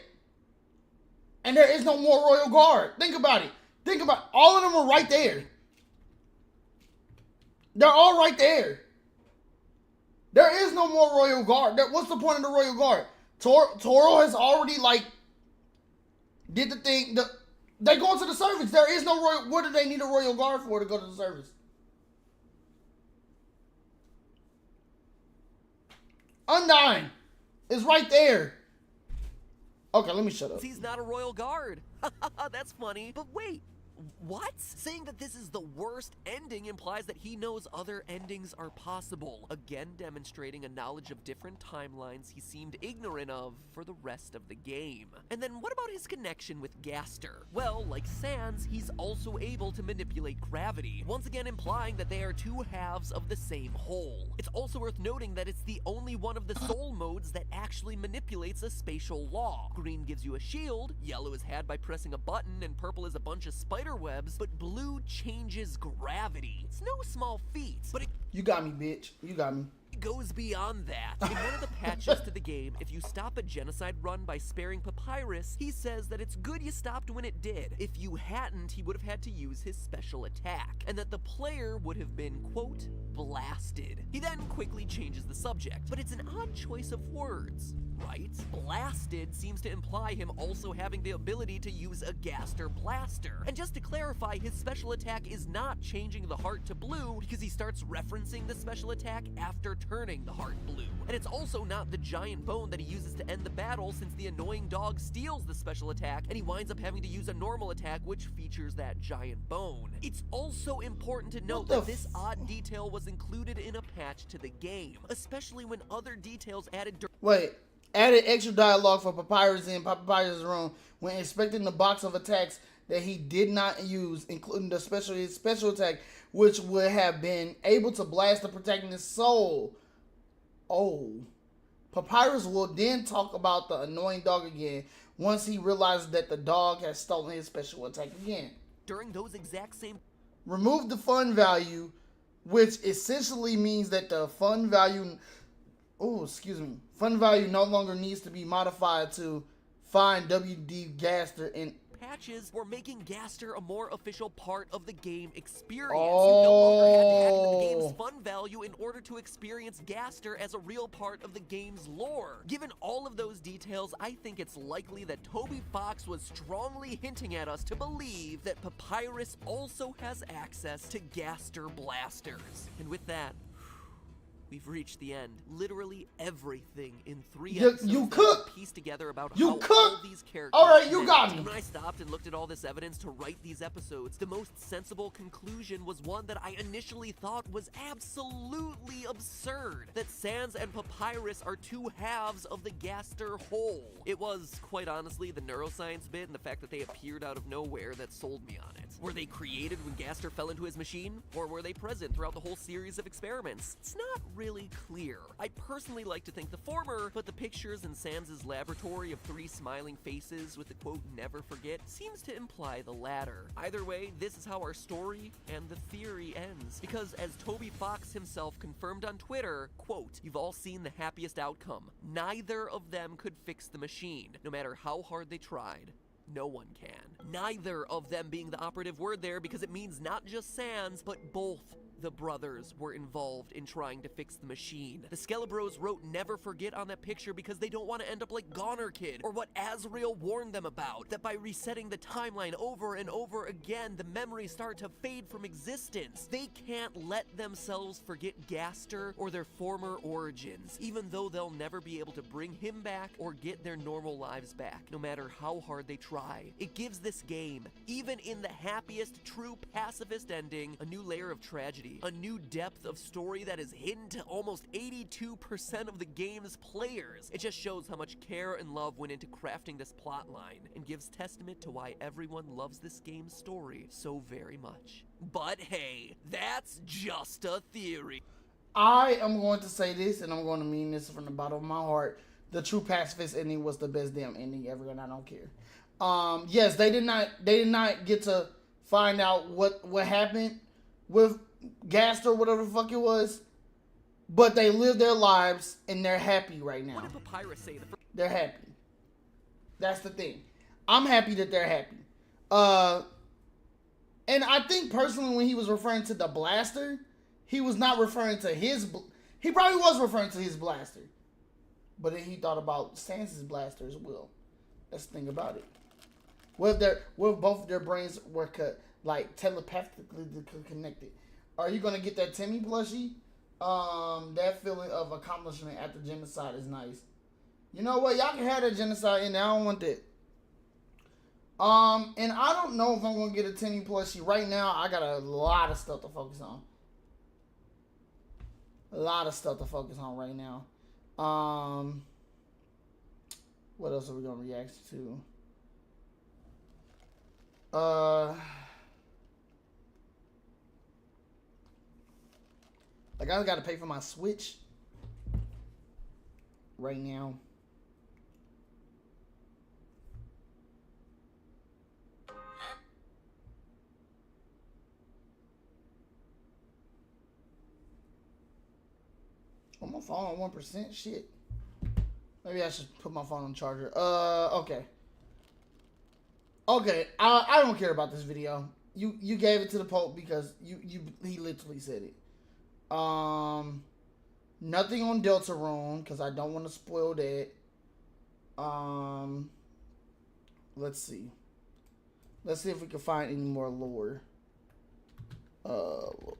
And there is no more Royal Guard. Think about it. Think about it. All of them are right there. They're all right there. There is no more Royal Guard. What's the point of the Royal Guard? Toro has already, like, did the thing. They go to the surface. There is no Royal... What do they need a Royal Guard for to go to the surface? Undyne is right there. Okay, let me shut up. He's not a royal guard. That's funny. But wait, what? Saying that this is the worst ending implies that he knows other endings are possible, again demonstrating a knowledge of different timelines he seemed ignorant of for the rest of the game. And then what about his connection with Gaster? Well, like Sans, he's also able to manipulate gravity, once again implying that they are two halves of the same whole. It's also worth noting that it's the only one of the soul modes that actually manipulates a spatial law. Green gives you a shield, yellow is had by pressing a button, and purple is a bunch of spider webs, but blue changes gravity. It's no small feat, but you got me, bitch. You got me. It goes beyond that. In one of the patches to the game, if you stop a genocide run by sparing Papyrus, he says that it's good you stopped when it did. If you hadn't, he would have had to use his special attack, and that the player would have been, quote, blasted. He then quickly changes the subject, but it's an odd choice of words, right? Blasted seems to imply him also having the ability to use a Gaster Blaster. And just to clarify, his special attack is not changing the heart to blue because he starts referencing the special attack after turning the heart blue. And it's also not the giant bone that he uses to end the battle, since the annoying dog steals the special attack and he winds up having to use a normal attack which features that giant bone. It's also important to note that this odd detail was included in a patch to the game, especially when other details added added extra dialogue for Papyrus in Papyrus' room when inspecting the box of attacks that he did not use, including his special attack, which would have been able to blast the protagonist's soul. Oh. Papyrus will then talk about the annoying dog again once he realizes that the dog has stolen his special attack again. During those exact same... Remove the fun value, which essentially means that the fun value... Oh, excuse me. Fun value no longer needs to be modified to find WD Gaster in... patches were making Gaster a more official part of the game experience. You no longer had to add in the game's fun value in order to experience Gaster as a real part of the game's lore. Given all of those details, I think it's likely that Toby Fox was strongly hinting at us to believe that Papyrus also has access to Gaster blasters. And with that, we've reached the end. Literally everything in 3 episodes you cooked. pieced together about You how cooked. all these characters. All right, you met. got me. When I stopped and looked at all this evidence to write these episodes, the most sensible conclusion was one that I initially thought was absolutely absurd. That Sans and Papyrus are two halves of the Gaster whole. It was, quite honestly, the neuroscience bit and the fact that they appeared out of nowhere that sold me on it. Were they created when Gaster fell into his machine? Or were they present throughout the whole series of experiments? It's not really clear. I personally like to think the former, but the pictures in Sans' laboratory of 3 smiling faces with the quote, "never forget," seems to imply the latter. Either way, this is how our story and the theory ends. Because as Toby Fox himself confirmed on Twitter, quote, "You've all seen the happiest outcome. Neither of them could fix the machine, no matter how hard they tried. No one can." Neither of them being the operative word there, because it means not just Sans, but both the brothers were involved in trying to fix the machine. The Skelebros wrote "never forget" on that picture because they don't want to end up like Goner Kid, or what Azrael warned them about, that by resetting the timeline over and over again, the memories start to fade from existence. They can't let themselves forget Gaster or their former origins, even though they'll never be able to bring him back or get their normal lives back, no matter how hard they try. It gives this game, even in the happiest, true pacifist ending, a new layer of tragedy, a new depth of story that is hidden to almost 82% of the game's players. It just shows how much care and love went into crafting this plot line, and gives testament to why everyone loves this game's story so very much. But hey, that's just a theory. I am going to say this, and I'm going to mean this from the bottom of my heart. The true pacifist ending was the best damn ending ever, and I don't care. Yes, they did not get to find out what happened with Gaster, whatever the fuck it was, but they live their lives and they're happy right now. What did Papyrus say? They're happy. That's the thing. I'm happy that they're happy. And I think personally, when he was referring to the blaster, he was not referring to his. He probably was referring to his blaster, but then he thought about Sans's blaster as well. That's the thing about it. What if both of their brains were like telepathically connected? Are you gonna get that Timmy plushie? That feeling of accomplishment after genocide is nice. You know what? Y'all can have that genocide in there. I don't want that. And I don't know if I'm gonna get a Timmy plushie right now. I got a lot of stuff to focus on. Right now. What else are we gonna react to? Like, I gotta pay for my Switch right now. Oh, my phone on 1%? Shit. Maybe I should put my phone on charger. Okay. Okay, I don't care about this video. You gave it to the Pope because he literally said it. Nothing on Deltarune because I don't want to spoil that. Let's see. Let's see if we can find any more lore. Lore.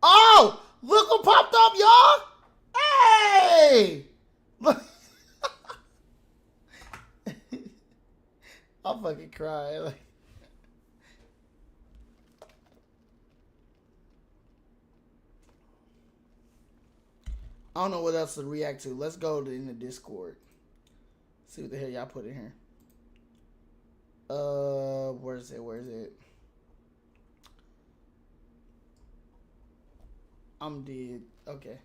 Oh! Look what popped up, y'all! Hey! Look. I'll fucking cry. Like, I don't know what else to react to. Let's go in the Discord. See what the hell y'all put in here. Where is it? I'm dead. Okay.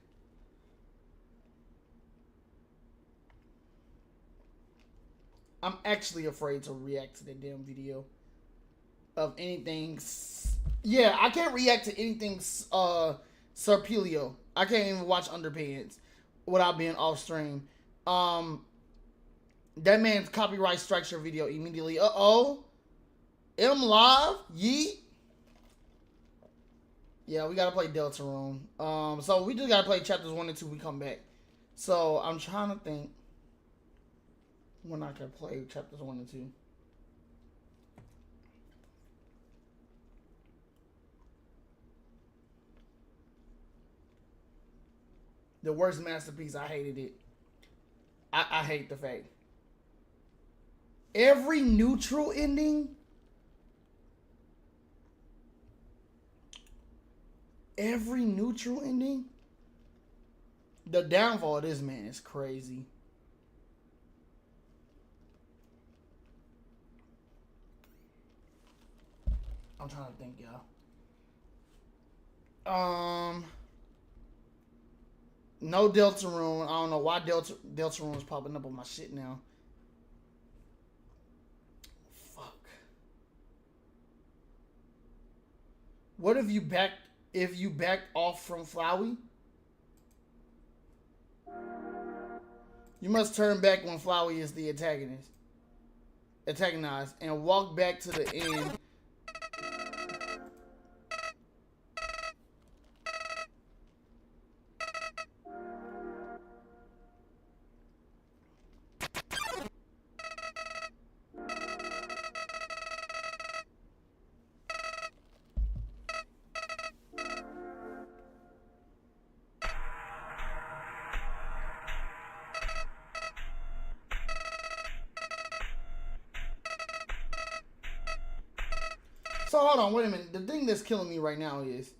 I'm actually afraid to react to that damn video of anything. Yeah, I can't react to anything Serpilio. I can't even watch Underpants without being off stream. That man's copyright strikes your video immediately. Uh-oh. M Live? Yeet. Yeah, we gotta play Deltarune. So we just gotta play chapters 1 and 2. We come back. So I'm trying to think when I can play chapters 1 and 2. The worst masterpiece. I hated it. I hate the fact. Every neutral ending. Every neutral ending. The downfall of this man is crazy. I'm trying to think, y'all. No Deltarune. I don't know why Deltarune is popping up on my shit now. Fuck. What if you backed off from Flowey? You must turn back when Flowey is the antagonized, and walk back to the end. So hold on, wait a minute. The thing that's killing me right now is,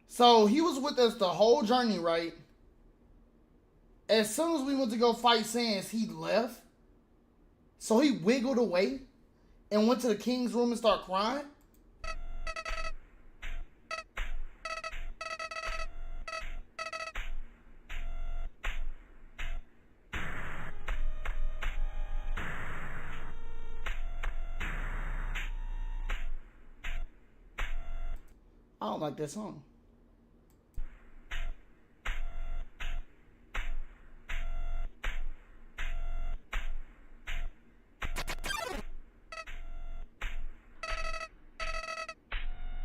so he was with us the whole journey, right? As soon as we went to go fight Sans, he left. So he wiggled away and went to the king's room and started crying. I don't like that song.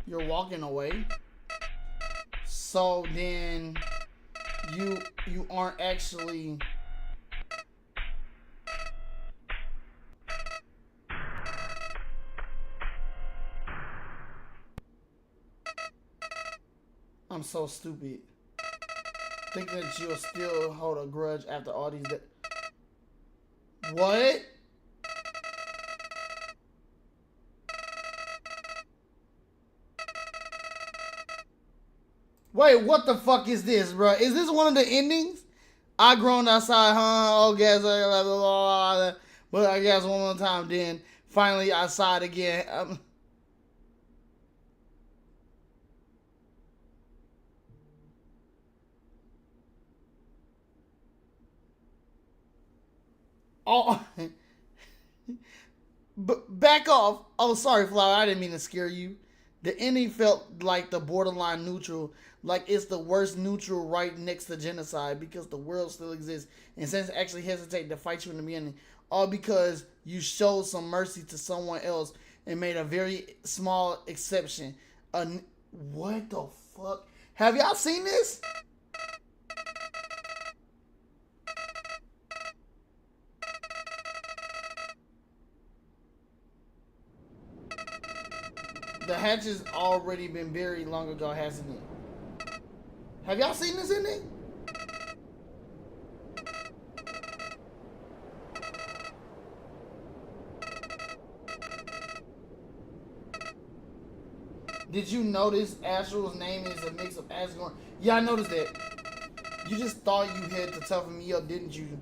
You're walking away. So then you aren't actually I'm so stupid. Thinking that you'll still hold a grudge after all these What? Wait, what the fuck is this, bro? Is this one of the endings? I grown outside, huh? Oh, guess, blah, blah, blah, blah. But I guess one more time, then finally outside again. Oh, back off. Oh, sorry, Flower. I didn't mean to scare you. The ending felt like the borderline neutral, like it's the worst neutral right next to genocide because the world still exists and since actually hesitate to fight you in the beginning, all because you showed some mercy to someone else and made a very small exception. What the fuck? Have y'all seen this? The hatch has already been buried long ago, hasn't it? Have y'all seen this ending? Did you notice Astral's name is a mix of Asgore? Yeah, I noticed that. You just thought you had to toughen me up, didn't you?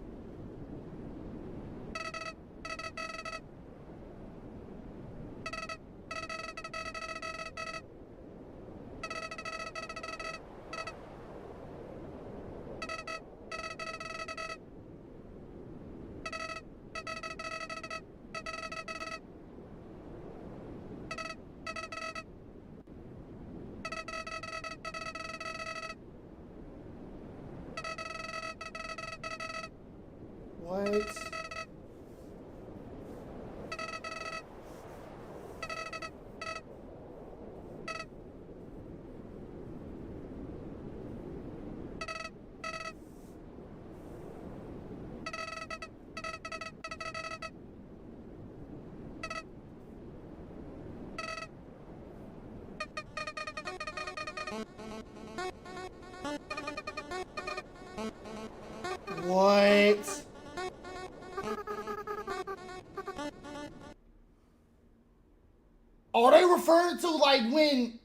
What? What? Are they referring to like when?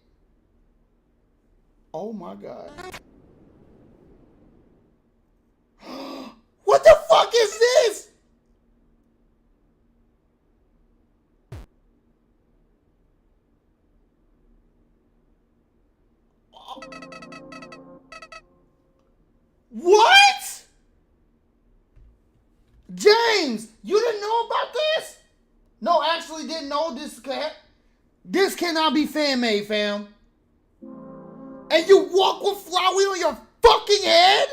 Oh my god. What the fuck is this? What? James, you didn't know about this? No, actually didn't know this. This cannot be fan made, fam. And you walk with Flowey on your fucking head?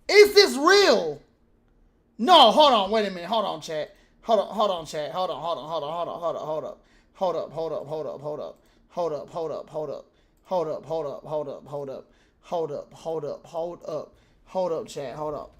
Is this real? No, hold on, wait a minute. Hold on, chat. Hold on, chat. Hold up. Hold up, chat. Hold up.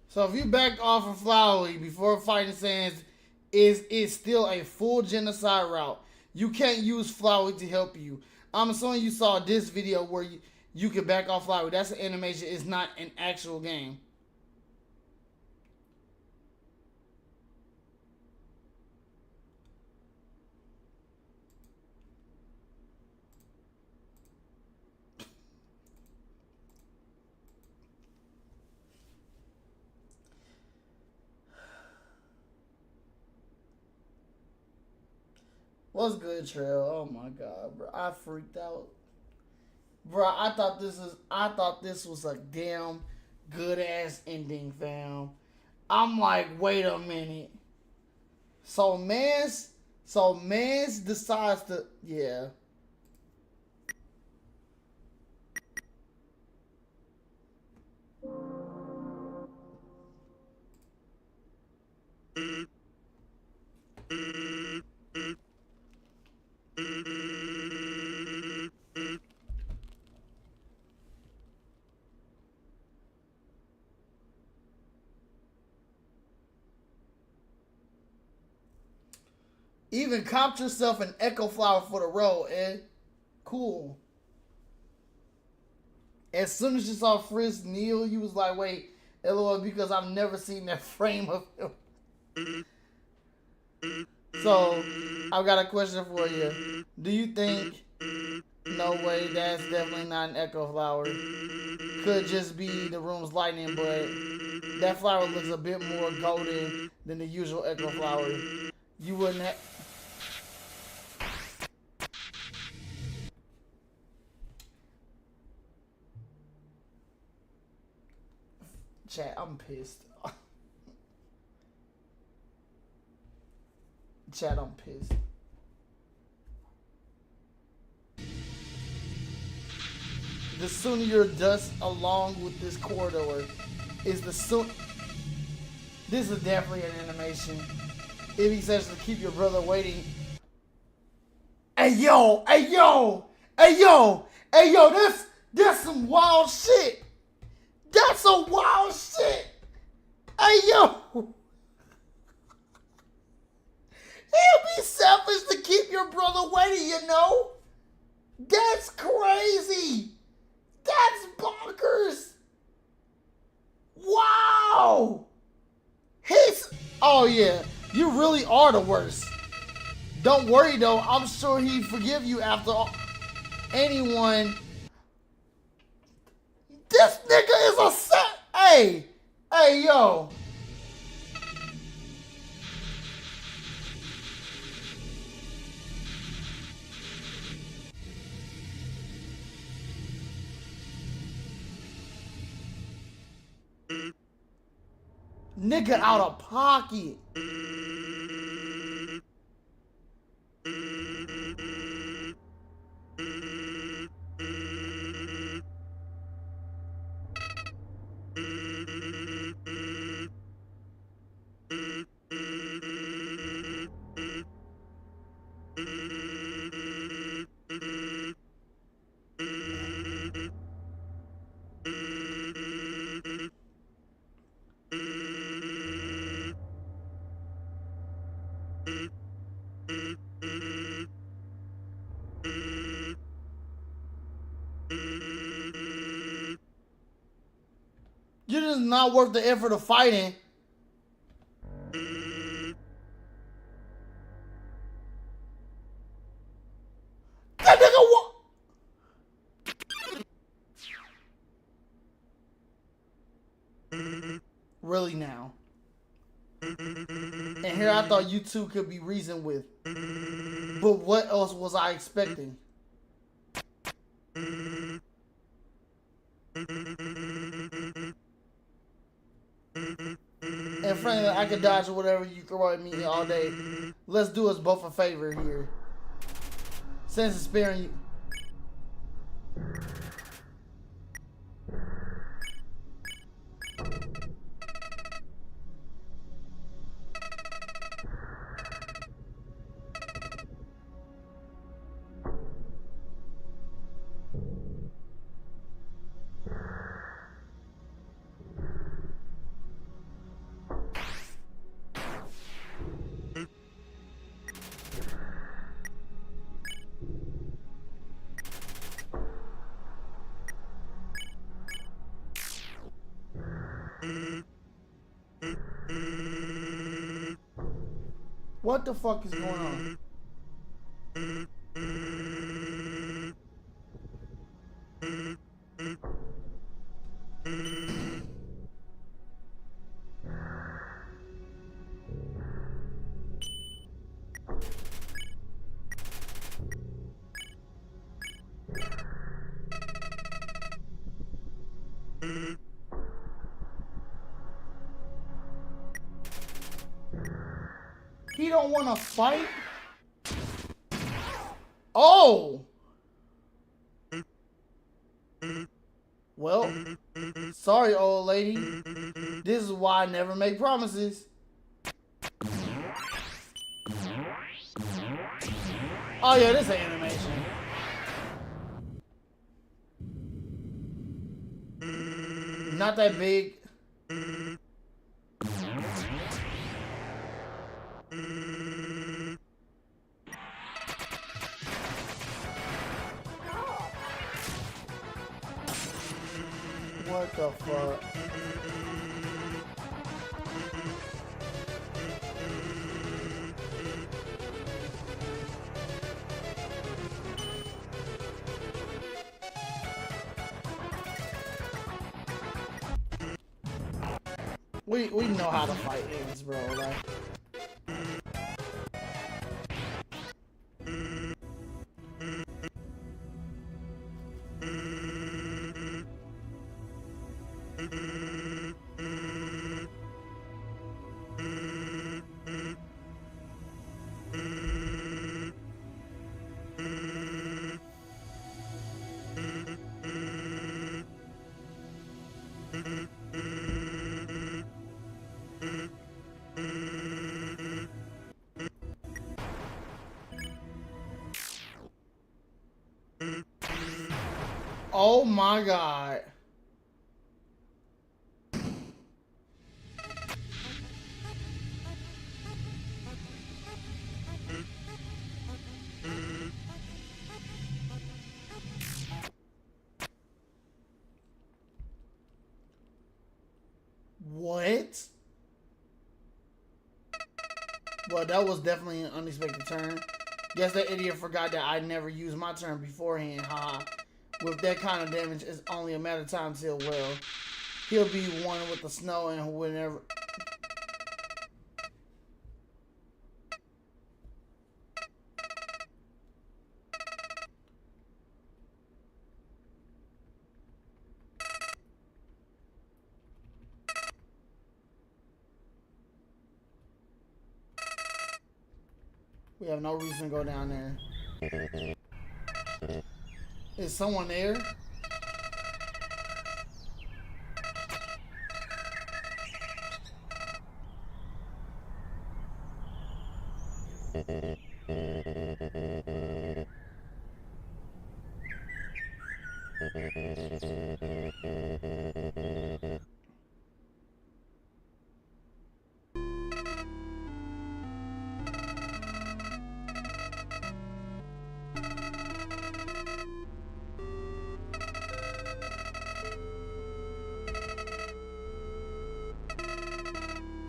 So if you back off of Flowey before fighting Sans, is still a full genocide route. You can't use Flowey to help you. I'm assuming you saw this video where you can back off Flowey. That's an animation. It's not an actual game. What's good, Trail? Oh my god, bro. I freaked out. Bro, I thought this was a damn good ass ending, fam. I'm like, wait a minute. So Mans decides to, yeah. Even copped yourself an Echo Flower for the role, Ed. Cool. As soon as you saw Frisk kneel, you was like, wait, LOL, because I've never seen that frame of him. So, I've got a question for you. Do you think, no way, that's definitely not an Echo Flower? Could just be the room's lightning, but that flower looks a bit more golden than the usual Echo Flower. You wouldn't have... Chat, I'm pissed. Chat, I'm pissed. The sooner you're dust along with this corridor is the soon. This is definitely an animation. If he says to keep your brother waiting. Hey yo, hey yo, hey yo, hey yo, that's some wild shit. That's some wild shit. Hey yo. He'll be selfish to keep your brother waiting, you know? That's crazy. That's bonkers. Wow. Oh yeah. You really are the worst. Don't worry though, I'm sure he'd forgive you after all. Anyone. This nigga is a set. Hey, hey, yo. Nigga out of pocket. You're just not worth the effort of fighting. That nigga what? Really now? And here I thought you two could be reasoned with. But what else was I expecting? And frankly, I could dodge whatever you throw at me all day. Let's do us both a favor here. Since it's sparing you. What the fuck is going on? He don't want to fight? Oh! Well, sorry, old lady. This is why I never make promises. Oh yeah, this is animation. Not that big. What the fuck? We know how to fight aliens, bro. Like. Oh my god. What? Well, that was definitely an unexpected turn. Guess that idiot forgot that I never used my turn beforehand. Haha. With that kind of damage, it's only a matter of time till, well, he'll be one with the snow and whenever. We have no reason to go down there. Is someone there?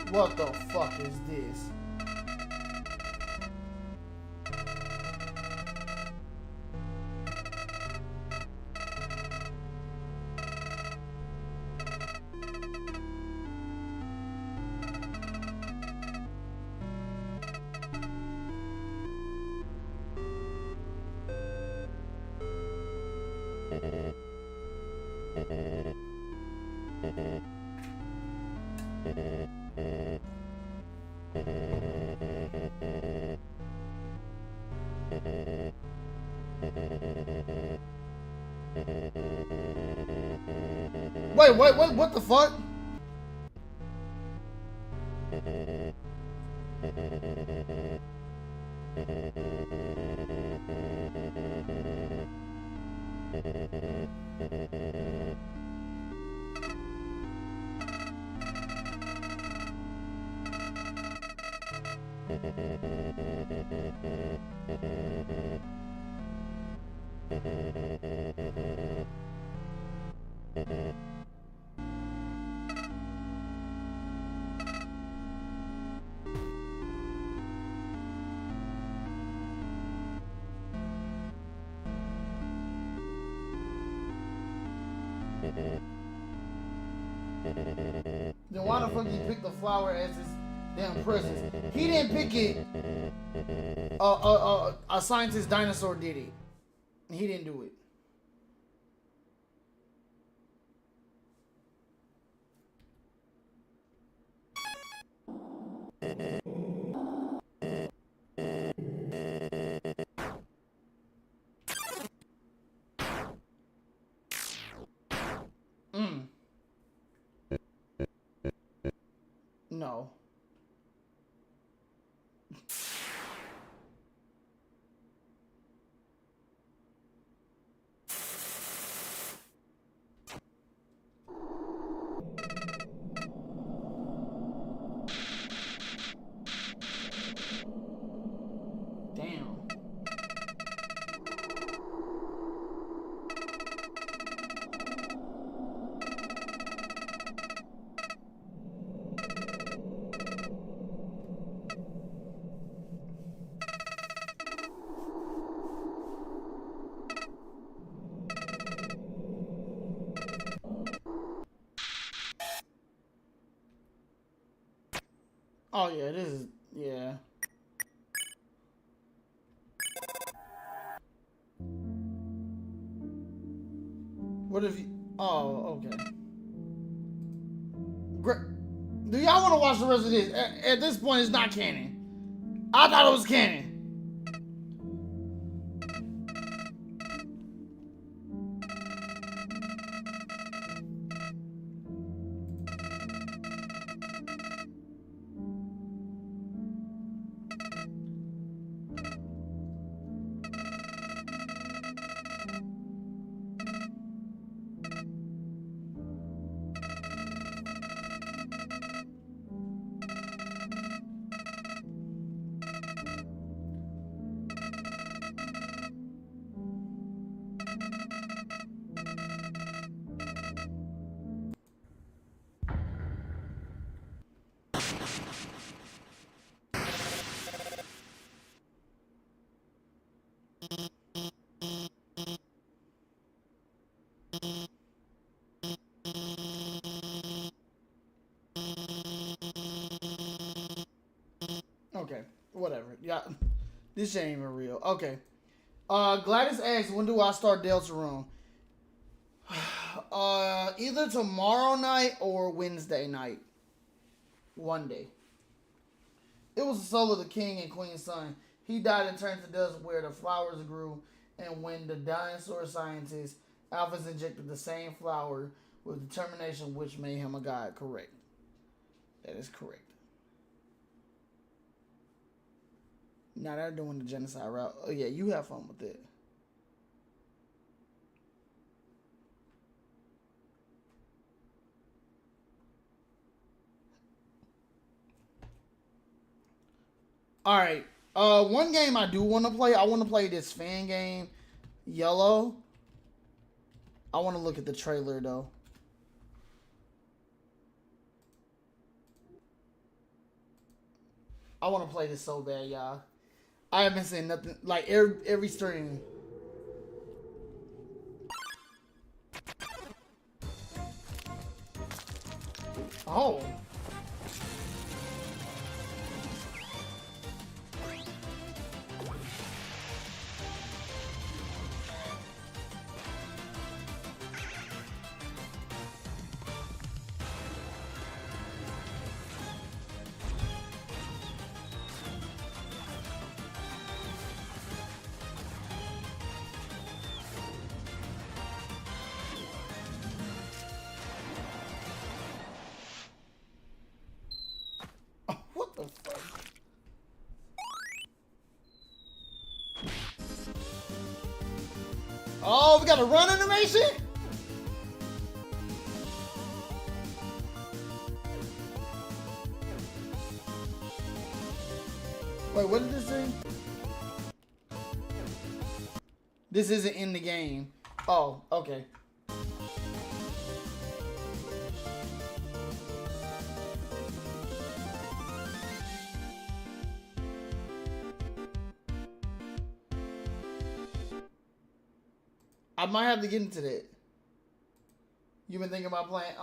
What the fuck is this? Wait, what the fuck? Then why the fuck he picked the flower as his damn present? He didn't pick it. A scientist dinosaur did it. He didn't do it. No. Damn. Oh yeah, this is, yeah. What if you, oh, okay. Great. Do y'all want to watch the rest of this? At this point, it's not canon. I thought it was canon. Whatever. Yeah, this shit ain't even real. Okay. Gladys asks, when do I start Deltarune? Either tomorrow night or Wednesday night. One day. It was the soul of the king and queen's son. He died and turned to dust where the flowers grew, and when the dinosaur scientist Alphys injected the same flower with determination which made him a god. Correct. That is correct. Now they're doing the genocide route. Oh yeah, you have fun with it. All right. One game I do want to play. I want to play this fan game, Yellow. I want to look at the trailer though. I want to play this so bad, y'all. I haven't seen nothing like every stream. Oh. What the fuck? Oh, we got a run animation? Wait, what did this say? This isn't in the game. Oh, okay. I might have to get into that. You've been thinking about playing?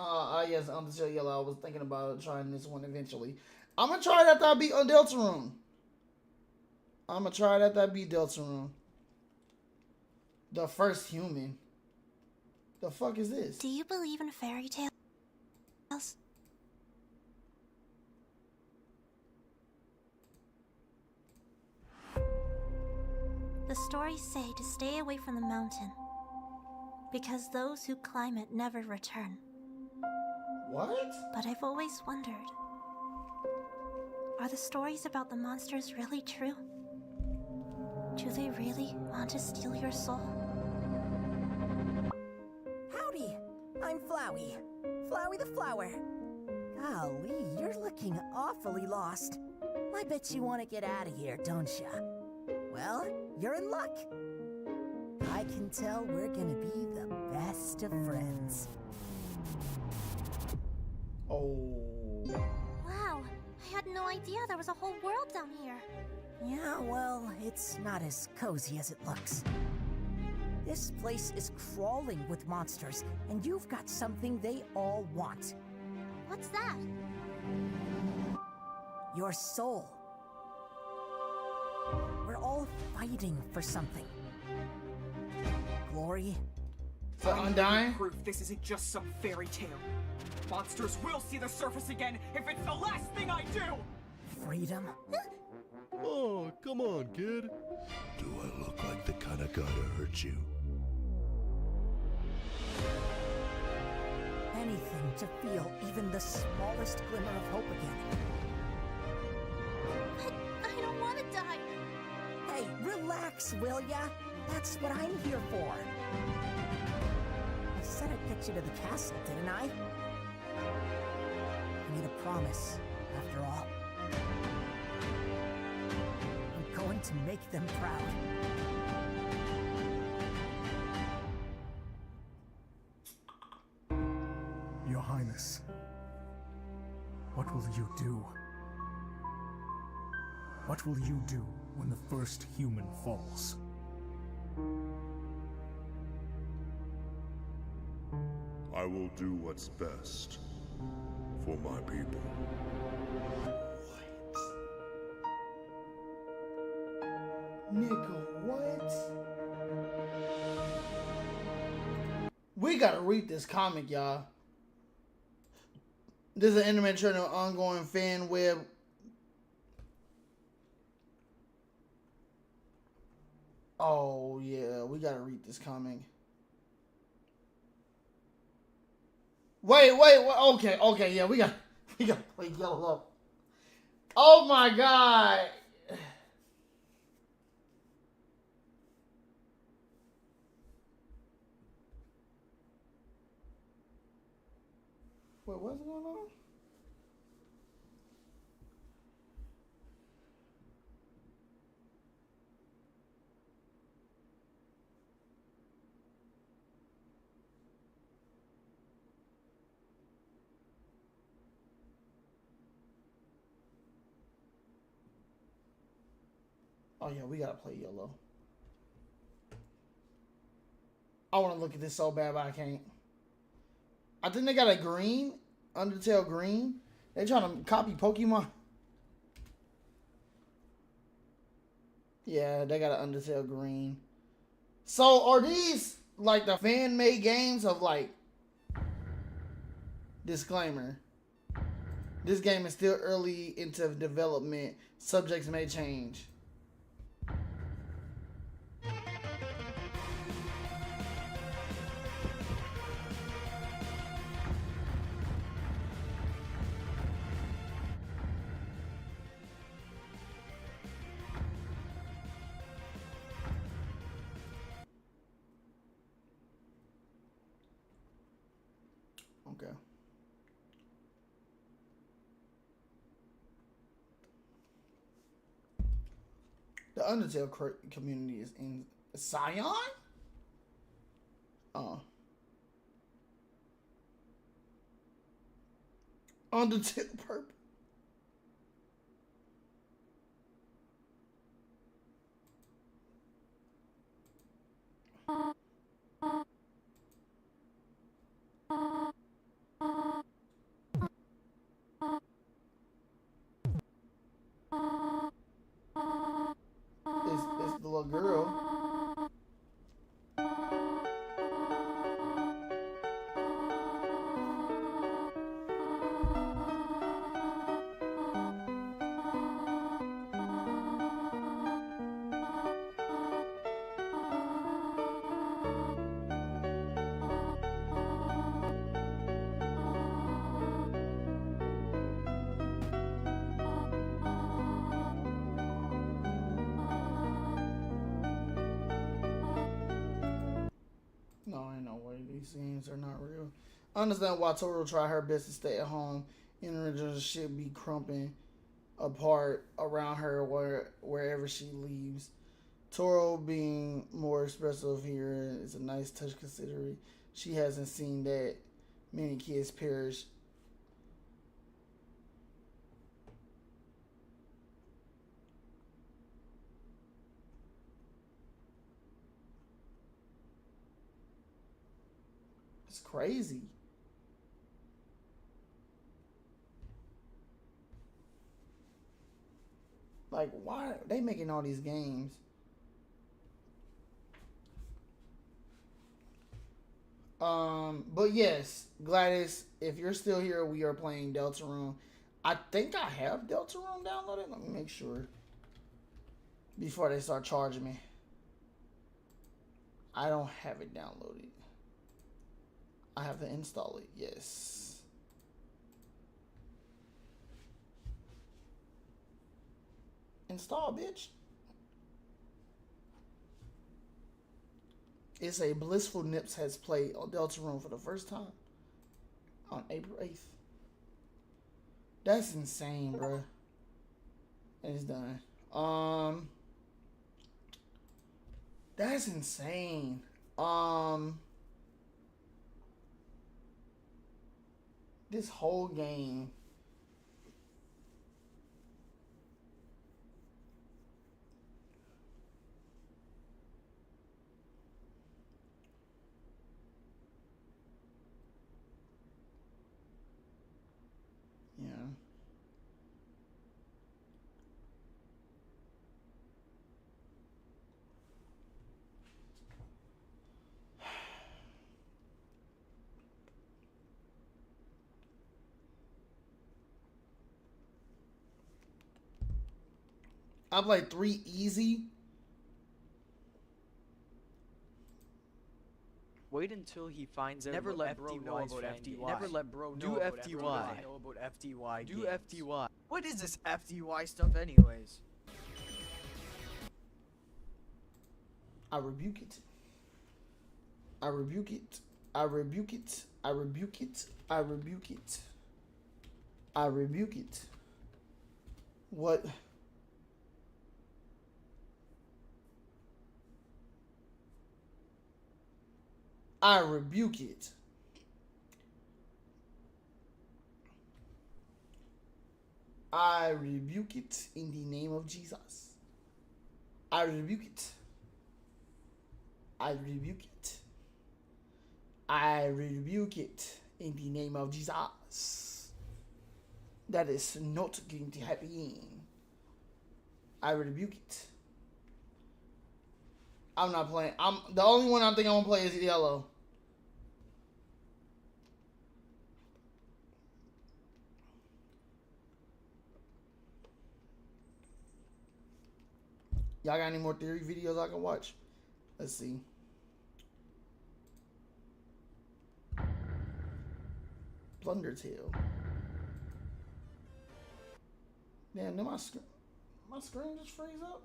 Yes, Undertale Yellow. I was thinking about trying this one eventually. I'm gonna try it after I beat Deltarune. I'm gonna try it after I beat Deltarune. The first human. The fuck is this? Do you believe in fairy tales? The stories say to stay away from the mountain, because those who climb it never return. What? But I've always wondered, are the stories about the monsters really true? Do they really want to steal your soul? Howdy, I'm Flowey. Flowey the Flower. Golly, you're looking awfully lost. I bet you want to get out of here, don't ya? Well, you're in luck. I can tell we're gonna be the best of friends. Oh. Wow, I had no idea there was a whole world down here. Yeah, well, it's not as cozy as it looks. This place is crawling with monsters, and you've got something they all want. What's that? Your soul. We're all fighting for something. Glory. For Undyne? Proof this isn't just some fairy tale. Monsters will see the surface again if it's the last thing I do! Freedom. Oh, come on, kid. Do I look like the kind of guy to hurt you? Anything to feel even the smallest glimmer of hope again. But I don't want to die. Hey, relax, will ya? That's what I'm here for. I said I'd get you to the castle, didn't I? I made a promise, after all. I'm going to make them proud. Your Highness, what will you do? What will you do when the first human falls? I will do what's best for my people. Nigga, what? We gotta read this comic, y'all. This is an anime channel ongoing fan web. Oh yeah, we gotta read this comic. Wait. Okay, yeah, we gotta play Yellow. Oh my god. Wait, what's going on? Oh yeah, we gotta play Yellow. I wanna look at this so bad, but I can't. I think they got a green, Undertale green. They trying to copy Pokemon. Yeah, they got an Undertale green. So are these like the fan-made games of like... Disclaimer. This game is still early into development. Subjects may change. Okay. The Undertale community is in Scion? Undertale purple. It's the little girl. No, ain't no way. These scenes are not real. I understand why Toro tried her best to stay at home. Individuals should be crumping apart around her wherever she leaves. Toro being more expressive here is a nice touch considering she hasn't seen that many kids perish. It's crazy. Like, why are they making all these games? But yes, Gladys, if you're still here, we are playing Deltarune. I think I have Deltarune downloaded. Let me make sure before they start charging me. I don't have it downloaded. I have to install it. Yes. Install, bitch. It's a Blissful Nips has played on Deltarune for the first time on April 8th. That's insane, bro. It's done. That's insane. This whole game. Yeah. I played 3 easy. Wait until he finds out. Never about let bro know FDY's about family. FDY. Never let bro know Do about FDY. FDY. Know about FDY. Do games. FDY. What is this FDY stuff, anyways? I rebuke it. I rebuke it. I rebuke it. I rebuke it. I rebuke it. I rebuke it. What? I rebuke it. I rebuke it in the name of Jesus. I rebuke it. I rebuke it. I rebuke it in the name of Jesus. That is not going to happen. I rebuke it. I'm not playing. The only one I think I'm gonna play is yellow. Y'all got any more theory videos I can watch? Let's see. Blundertail. Damn, did my screen just freeze up?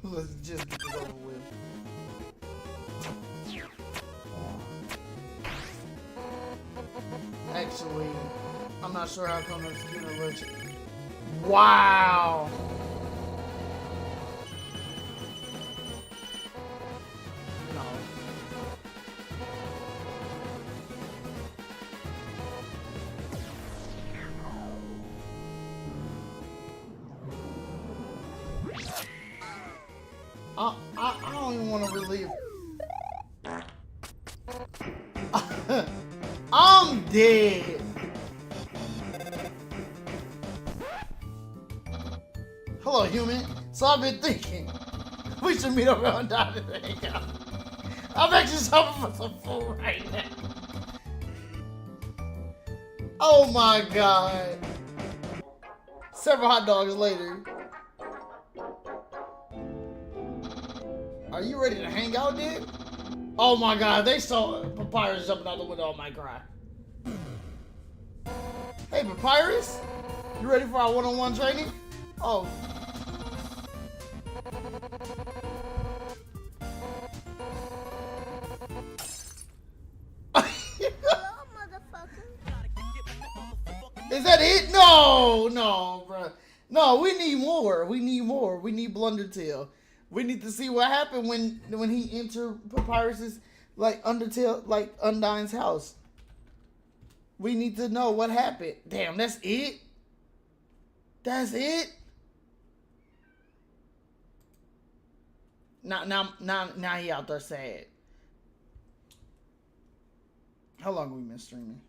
Let's just get this over with. Actually, I'm not sure how come it's getting allergic. Wow. No. I don't even want to relive. I'm dead. Hello, human. So I've been thinking we should meet up around down and hang out. I'm actually shopping for some food right now. Oh my god. Several hot dogs later. Are you ready to hang out, dude? Oh my god, they saw Papyrus jumping out the window. I might cry. Hey, Papyrus? You ready for our one-on-one training? Oh. Is that it? No, no, bro. No, we need more. We need more. We need Blundertail. We need to see what happened when he entered Papyrus's Undertale, Undyne's house. We need to know what happened. Damn, that's it? That's it? Now he out there sad. How long have we been streaming?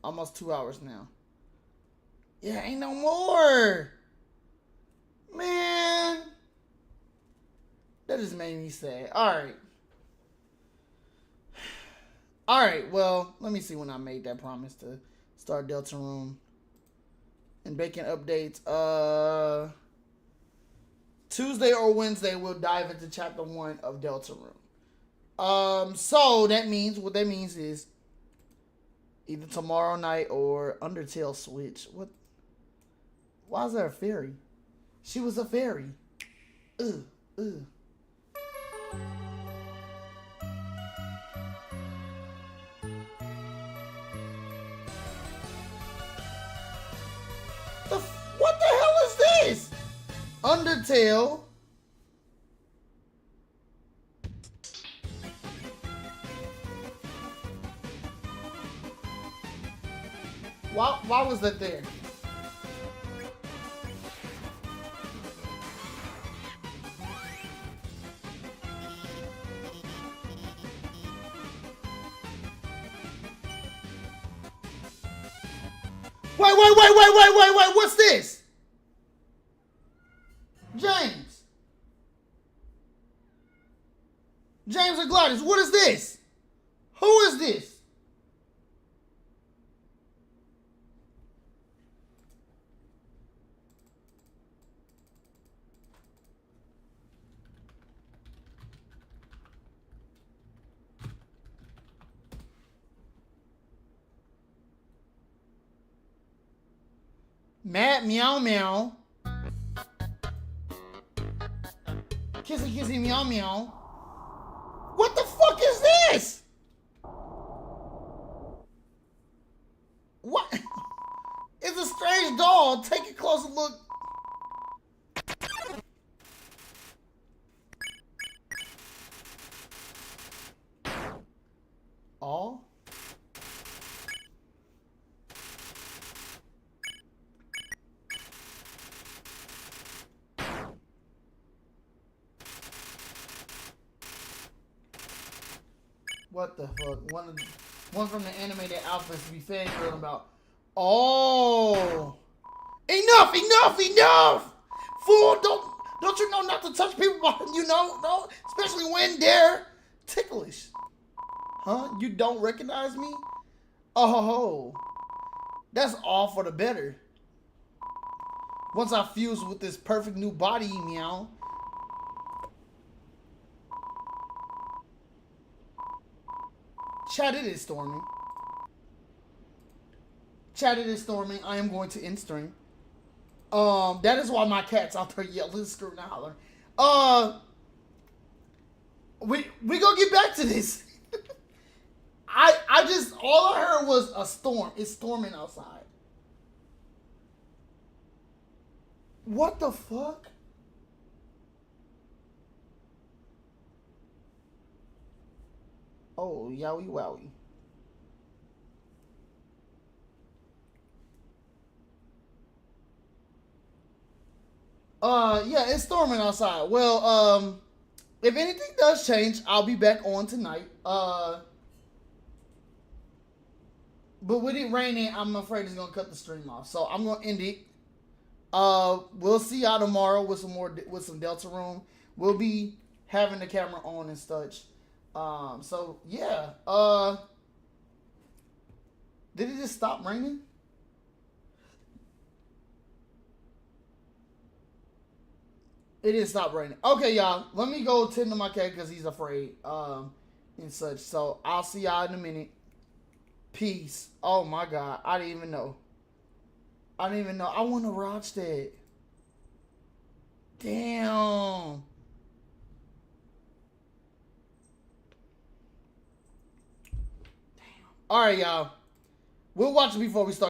Almost 2 hours now. Yeah, ain't no more. Man. That just made me sad. Alright. Alright, well, let me see when I made that promise to start Deltarune. And Bacon updates. Tuesday or Wednesday, we'll dive into chapter 1 of Deltarune. So that means, what that means is either tomorrow night or Undertale Switch. What? Why is there a fairy? She was a fairy. Ugh, ugh. What the hell is this? Undertale. Why was that there? Wait. What's this? James and Gladys, what is this? Who is this? Matt Meow Meow. Kissy Meow Meow. What the fuck is this? What? It's a strange doll. Take a closer look. All? What the fuck? One from the animated outfits to be fangirling about. Oh, enough! Fool, don't you know not to touch people? You know, no, especially when they're ticklish. Huh? You don't recognize me? Oh, that's all for the better. Once I fuse with this perfect new body, meow. Chat, it is storming. I am going to end stream. That is why my cat's out there yelling, screaming, and hollering. We gonna get back to this. I just, all I heard was a storm. It's storming outside. What the fuck? Oh, yowie wowie. Yeah, it's storming outside. Well, if anything does change, I'll be back on tonight. But with it raining, I'm afraid it's gonna cut the stream off. So I'm gonna end it. We'll see y'all tomorrow with some Deltarune. We'll be having the camera on and such. So yeah. Did it just stop raining? It didn't stop raining. Okay, y'all. Let me go tend to my cat because he's afraid. And such. So I'll see y'all in a minute. Peace. Oh my God. I didn't even know. I want to watch that. Damn. All right, y'all. We'll watch it before we start.